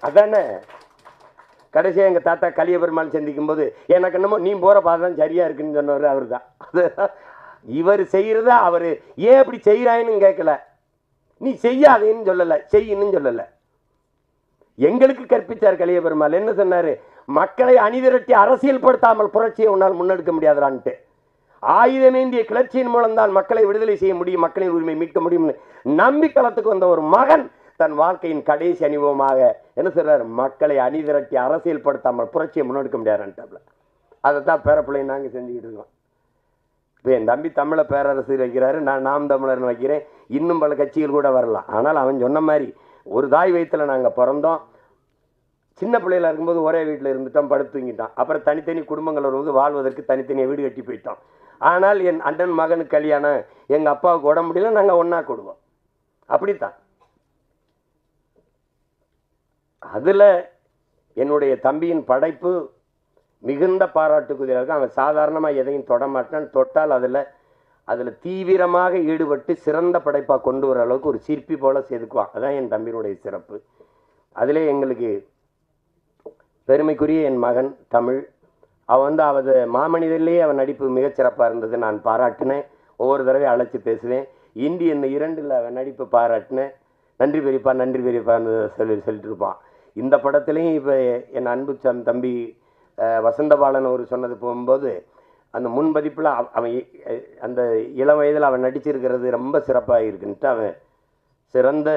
அதானே கடைசியாக எங்கள் தாத்தா கலியபெருமாள் சந்திக்கும் போது எனக்கு என்னமோ நீ போகிற பாதான் சரியா இருக்குன்னு சொன்னவர் அவர் தான். இவர் செய்யறத அவர் ஏன் அப்படி செய்யறாயின்னு கேட்கல, நீ செய்யாதேன்னு சொல்லலை, செய்யணும்னு சொல்லலை. எங்களுக்கு கற்பித்தார் கலியபெருமாள். என்ன சொன்னாரு? மக்களை அணிதிரட்டி அரசியல் படுத்தாமல் புரட்சியை உன்னால் முன்னெடுக்க முடியாதான்ட்டு. ஆயுதமேந்திய கிளர்ச்சியின் மூலம்தான் மக்களை விடுதலை செய்ய முடியும், மக்களின் உரிமை மீட்க முடியும்னு நம்பி களத்துக்கு வந்த ஒரு மகன் தன் வாழ்க்கையின் கடைசி அனுபவமாக என்ன சொல்றாரு? மக்களை அணிதிரட்டி அரசியல் படுத்தாமல் புரட்சியை முன்னெடுக்க முடியாதுன்ட்டாப்ல. அதைத்தான் பேரப்பிள்ளை நாங்கள் செஞ்சுக்கிட்டு இருக்கோம். இப்போ என் தம்பி தமிழை பேரரசு வைக்கிறாரு, நான் நாம் தமிழர்னு வைக்கிறேன். இன்னும் பல கட்சிகள் கூட வரலாம். ஆனால் அவன் சொன்ன மாதிரி ஒரு தாய் வயிற்றில் நாங்கள் பிறந்தோம். சின்ன பிள்ளையில இருக்கும்போது ஒரே வீட்டில் இருந்துட்டோம், படுத்து தூங்கிட்டோம். அப்புறம் தனித்தனி குடும்பங்கள் வரும்போது வாழ்வதற்கு தனித்தனியாக வீடு கட்டி போயிட்டோம். ஆனால் என் அண்ணன் மகனுக்கு கல்யாணம், எங்கள் அப்பாவுக்கு உடம்பு முடியல, நாங்கள் ஒன்றா கொடுவோம். அப்படித்தான். அதில் என்னுடைய தம்பியின் படைப்பு மிகுந்த பாராட்டுக்குரிய இருக்கும். அவன் சாதாரணமாக எதையும் தொடமாட்டான், தொட்டால் அதில் தீவிரமாக ஈடுபட்டு சிறந்த படைப்பாக கொண்டு வர அளவுக்கு ஒரு சிற்பி போல செதுக்குவான். அதுதான் என் தம்பியினுடைய சிறப்பு. அதிலே எங்களுக்கு பெருமைக்குரிய என் மகன் தமிழ், அவன் வந்து அவது மாமனிதர்லேயே அவன் நடிப்பு மிகச்சிறப்பாக இருந்தது, நான் பாராட்டினேன். ஒவ்வொரு தடவை அழைச்சி பேசுவேன். இந்தி இந்த 2ல் அவன் நடிப்பு பாராட்டினேன். நன்றி பெரியப்பான்னு சொல்லிட்டு இருப்பான். இந்த படத்துலையும் இப்போ என் அன்பு தம்பி வசந்தபாலன் அவர் சொன்னது போகும்போது அந்த முன்பதிப்பில் அவன் அந்த இளம் வயதில் அவன் நடிச்சிருக்கிறது ரொம்ப சிறப்பாக இருக்குன்ட்டு அவன் சிறந்த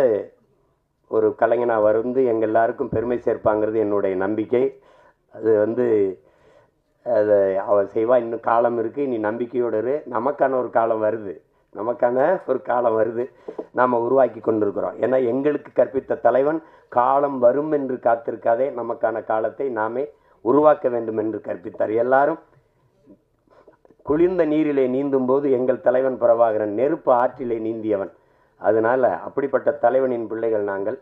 ஒரு கலைஞனாக வந்து எங்கள் எல்லாருக்கும் பெருமை சேர்ப்பாங்கிறது என்னுடைய நம்பிக்கை. அது வந்து அதை அவள் செய்வா. இன்னும் காலம் இருக்குது, நீ நம்பிக்கையோடு இரு. நமக்கான ஒரு காலம் வருது, நாம் உருவாக்கி கொண்டிருக்கிறோம். ஏன்னா எங்களுக்கு கற்பித்த தலைவன் காலம் வரும் என்று காத்திருக்காதே, நமக்கான காலத்தை நாமே உருவாக்க வேண்டும் என்று கற்பித்தார். எல்லாரும் குளிர்ந்த நீரிலே நீந்தும் போது எங்கள் தலைவன் பிரபாகரன் நெருப்பு ஆற்றிலே நீந்தியவன். அதனால் அப்படிப்பட்ட தலைவனின் பிள்ளைகள் நாங்கள்.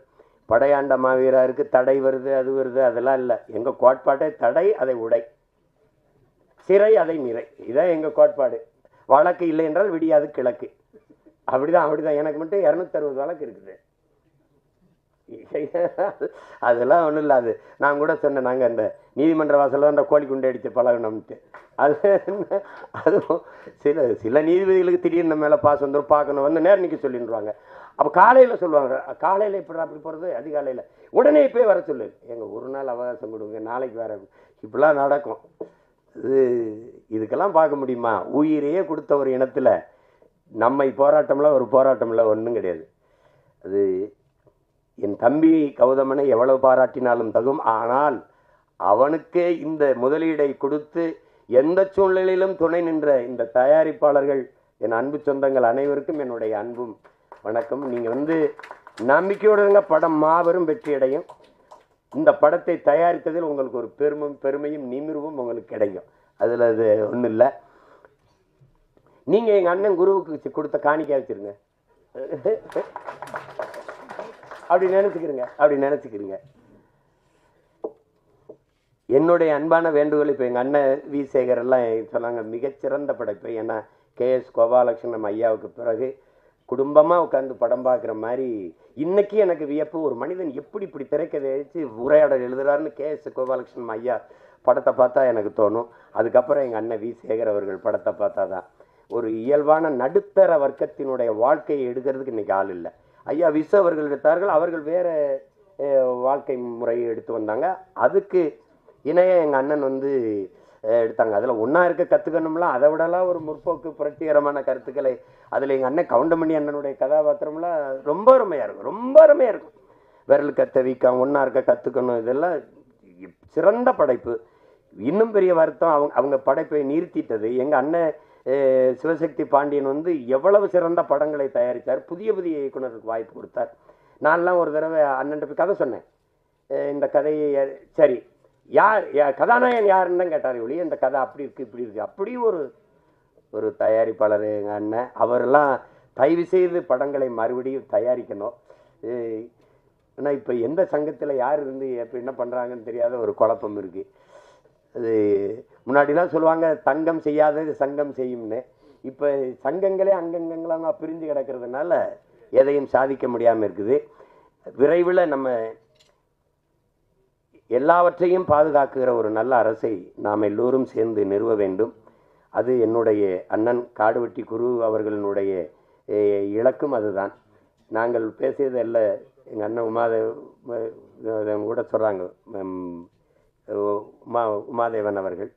படையாண்ட மாவீரருக்கு தடை வருது, அது வருது, அதெல்லாம் இல்லை. எங்கள் கோட்பாட்டை தடை அதை உடை, சிறை அதை நிறை, இதான் எங்கள் கோட்பாடு. வழக்கு இல்லை என்றால் விடியாது கிழக்கு. அப்படிதான். எனக்கு மட்டும் 260 வழக்கு இருக்குது. அதெல்லாம் ஒன்றும் இல்லை. அது நான் கூட சொன்னேன், நாங்கள் அந்த நீதிமன்ற வாசலில் அந்த கோழி குண்டை அடித்து பழகணும்ட்டு. அதுவும் சில நீதிபதிகளுக்கு திடீர்னு நம்ம மேலே பாசம் வந்துடும், பார்க்கணும், வந்து நேரம் நிற்க சொல்லிடுவாங்க. அப்போ காலையில் சொல்லுவாங்க, காலையில் இப்படி அப்படி போகிறது, அதிகாலையில் உடனே இப்போயே வர சொல்லு, எங்கள் ஒரு நாள் அவகாசம் கொடுங்க, நாளைக்கு வேறு, இப்படிலாம் நடக்கும். இதுக்கெல்லாம் பார்க்க முடியுமா? உயிரையே கொடுத்த ஒரு இனத்தில் நம்மை ஒரு போராட்டம்ல ஒன்றும் கிடையாது. அது என் தம்பி கௌதமனை எவ்வளவு பாராட்டினாலும் தகும். ஆனால் அவனுக்கே இந்த முதலீடை கொடுத்து எந்த சூழ்நிலையிலும் துணை நின்ற இந்த தயாரிப்பாளர்கள், என் அன்பு சொந்தங்கள் அனைவருக்கும் என்னுடைய அன்பும் வணக்கம். நீங்கள் வந்து நம்பிக்கையோடு இருங்க, படம் மாபெரும் வெற்றி அடையும். இந்த படத்தை தயாரித்ததில் உங்களுக்கு ஒரு பெருமையும் நிமிர்வும் உங்களுக்கு கிடைக்கும். அதில் அது ஒன்றும் இல்லை. நீங்கள் எங்கள் அண்ணன் குருவுக்கு கொடுத்த காணிக்கை வச்சுருங்க, அப்படி நினச்சிக்கிறீங்க. என்னுடைய அன்பான வேண்டுகோள், இப்போ எங்கள் அண்ணன் வி சேகர் எல்லாம் சொன்னாங்க, மிகச்சிறந்த படைப்பு. ஏன்னா KS கோபாலகிருஷ்ணன் ஐயாவுக்கு பிறகு குடும்பமாக உட்காந்து படம் பார்க்குற மாதிரி இன்னைக்கு எனக்கு வியப்பு. ஒரு மனிதன் எப்படி இப்படி திரைக்கதை வச்சு உரையாடல் எழுதுறாருன்னு KS கோபாலகிருஷ்ணன் ஐயா படத்தை பார்த்தா எனக்கு தோணும். அதுக்கப்புறம் எங்கள் அண்ணன் வி சேகர் அவர்கள் படத்தை பார்த்தா தான் ஒரு இயல்பான நடுத்தர வர்க்கத்தினுடைய வாழ்க்கையை எடுக்கிறதுக்கு இன்றைக்கி ஆள் இல்லை. ஐயா விசு அவர்கள் எடுத்தார்கள், அவர்கள் வேறு வாழ்க்கை முறையை எடுத்து வந்தாங்க. அதுக்கு இணைய எங்கள் அண்ணன் வந்து எடுத்தாங்க. அதில் ஒன்றா இருக்க கற்றுக்கணும்லாம், அதை விடலாம் ஒரு முற்போக்கு புரட்சிகரமான கருத்துக்களை அதில் எங்கள் அண்ணன் கவுண்டமணி அண்ணனுடைய கதாபாத்திரம்லாம் ரொம்ப அருமையாக இருக்கும். விரல் கத்த வீக்கம், ஒன்றா இருக்க கற்றுக்கணும், இதெல்லாம் சிறந்த படைப்பு. இன்னும் பெரிய வருத்தம், அவங்க படைப்பை நிறுத்திட்டது. எங்கள் அண்ணன் சிவசக்தி பாண்டியன் வந்து எவ்வளவு சிறந்த படங்களை தயாரித்தார், புதிய இயக்குனருக்கு வாய்ப்பு கொடுத்தார். நான்லாம் ஒரு தடவை அண்ணன்ட்ட போய் கதை சொன்னேன். இந்த கதையை சரி யார் கதாநாயகன் யாருன்னு தான் கேட்டார். ஒழிய இந்த கதை அப்படி இருக்குது இப்படி இருக்குது. அப்படி ஒரு தயாரிப்பாளர் எங்கள் அண்ணன். அவரெல்லாம் தயவு செய்து படங்களை மறுபடியும் தயாரிக்கணும். ஆனால் இப்போ எந்த சங்கத்தில் யார் இருந்து இப்போ என்ன பண்ணுறாங்கன்னு தெரியாத ஒரு குழப்பம் இருக்குது. அது முன்னாடிலாம் சொல்லுவாங்க தங்கம் செய்யாதது சங்கம் செய்யும்னு. இப்போ சங்கங்களே அங்கங்கங்களாக பிரிஞ்சு கிடக்கிறதுனால எதையும் சாதிக்க முடியாமல் இருக்குது. விரைவில் நம்ம எல்லாவற்றையும் பாதுகாக்கிற ஒரு நல்ல அரசை நாம் எல்லோரும் சேர்ந்து நிறுவ வேண்டும். அது என்னுடைய அண்ணன் காடுவெட்டி குரு அவர்களுடைய இலக்கும் அதுதான். நாங்கள் பேசியது அல்ல, எங்கள் அண்ணன் உமாதேவன் கூட சொல்கிறாங்க, உமாதேவன் அவர்கள்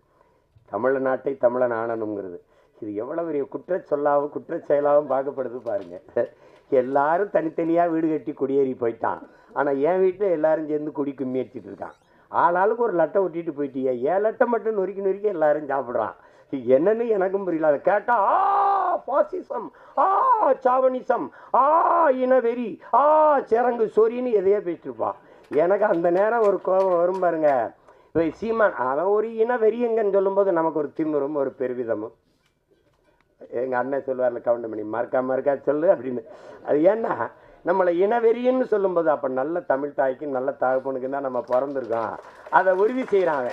தமிழ்நாட்டை தமிழன் ஆளணுங்கிறது. இது எவ்வளோ பெரிய குற்ற செயலாகவும் பார்க்கப்படுது பாருங்கள். எல்லாரும் தனித்தனியாக வீடு கட்டி குடியேறி போயிட்டான். ஆனால் என் வீட்டில் எல்லாரும் சேர்ந்து குடி கும்மி அடிச்சிட்டு இருக்கான். ஆளாளுக்கு ஒரு லட்டை ஒட்டிட்டு போயிட்டியா, ஏன் லட்டை மட்டும் நொறுக்கி எல்லாரும் சாப்பிட்றான். என்னன்னு எனக்கும் புரியல. அதை கேட்டால் பாசிசம், சாவனிசம், இனவெறி, சிறங்கு சொரின்னு எதையோ பேசிட்டுருப்பான். எனக்கு அந்த நேரம் ஒரு கோபம் வரும் பாருங்க. இப்போ சீமான் அவன் ஒரு இனவெறியங்கன்னு சொல்லும்போது நமக்கு ஒரு திமிரும் ஒரு பெருவிதமும். எங்கள் அண்ணன் சொல்லுவார்ல கவுண்டமணி, மறக்கா சொல்லு அப்படின்னு. அது ஏன்னா நம்மளை இனவெறியன்னு சொல்லும்போது அப்போ நல்ல தமிழ் தாய்க்கு நல்ல தகப்பனுக்கு தான் நம்ம பிறந்திருக்கோம். அதை உறுதி செய்கிறான்.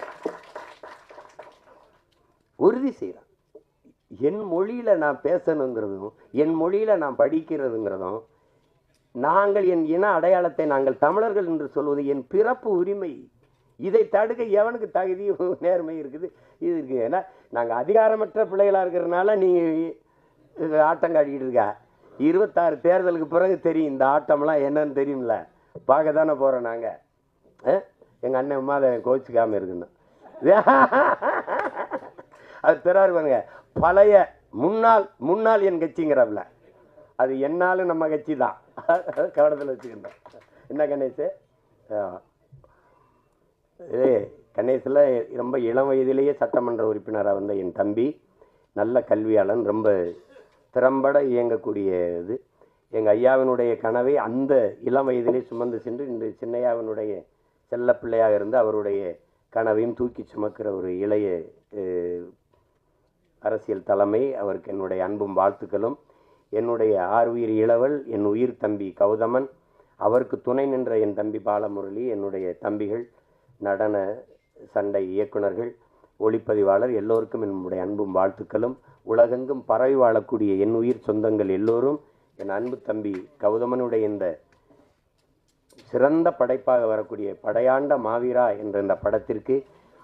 என் மொழியில் நான் பேசணுங்கிறதும் என் மொழியில் நான் படிக்கிறதுங்கிறதும், நாங்கள் என் இன அடையாளத்தை நாங்கள் தமிழர்கள் என்று சொல்வது என் பிறப்பு உரிமை. இதை தடுக்க எவனுக்கு தகுதி நேர்மை இருக்குது? இது இருக்குது. ஏன்னா நாங்கள் அதிகாரமற்ற பிள்ளைகளாக இருக்கிறதுனால நீ ஆட்டம் காட்டிக்கிட்டு இருக்கா. 26 தேர்தலுக்கு பிறகு தெரியும் இந்த ஆட்டம்லாம் என்னன்னு தெரியும்ல. பார்க்க தானே போகிறோம் நாங்கள். எங்கள் அண்ணன் உமாதேவன் கோச்சிக்காமல் இருக்குன்னு அது பிறாரு பாருங்க. பழைய முன்னாள் என் கட்சிங்கிறப்பல அது என்னாலும் நம்ம கட்சி தான். கவனத்தில் வச்சுக்கிட்டோம். என்ன கணேஷ்? கணேஷில் ரொம்ப இளம் வயதிலேயே சட்டமன்ற உறுப்பினராக வந்த என் தம்பி, நல்ல கல்வியாளன், ரொம்ப திறம்பட இயங்கக்கூடிய இது. எங்கள் ஐயாவினுடைய கனவை அந்த இளம் வயதிலே சுமந்து சென்று இன்று சின்னையாவினுடைய செல்ல பிள்ளையாக இருந்து அவருடைய கனவையும் தூக்கி சுமக்கிற ஒரு இளைய அரசியல் தலைமை. அவருக்கு என்னுடைய அன்பும் வாழ்த்துக்களும். என்னுடைய ஆறுயிர் இளவல் என் உயிர் தம்பி கௌதமன், அவருக்கு துணை நின்ற என் தம்பி பாலமுரளி, என்னுடைய தம்பிகள், நடன சண்டை இயக்குநர்கள், ஒளிப்பதிவாளர் எல்லோருக்கும் என்னுடைய அன்பும் வாழ்த்துக்களும். உலகெங்கும் பரவி வாழக்கூடிய என் உயிர் சொந்தங்கள் எல்லோரும் என் அன்பு தம்பி கௌதமனுடைய இந்த சிறந்த படைப்பாக வரக்கூடிய படையாண்ட மாவீரா என்ற இந்த படத்திற்கு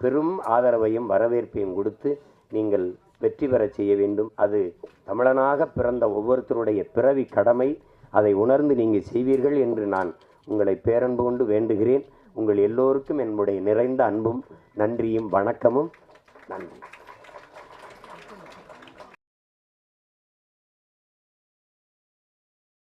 பெரும் ஆதரவையும் வரவேற்பையும் கொடுத்து நீங்கள் வெற்றி பெற செய்ய வேண்டும். அது தமிழனாக பிறந்த ஒவ்வொருத்தருடைய பிறவி கடமை. அதை உணர்ந்து நீங்கள் செய்வீர்கள் என்று நான் உங்களை பேரன்பு கொண்டு வேண்டுகிறேன். உங்கள் எல்லோருக்கும் என்னுடைய நிறைந்த அன்பும் நன்றியும் வணக்கமும். நன்றி.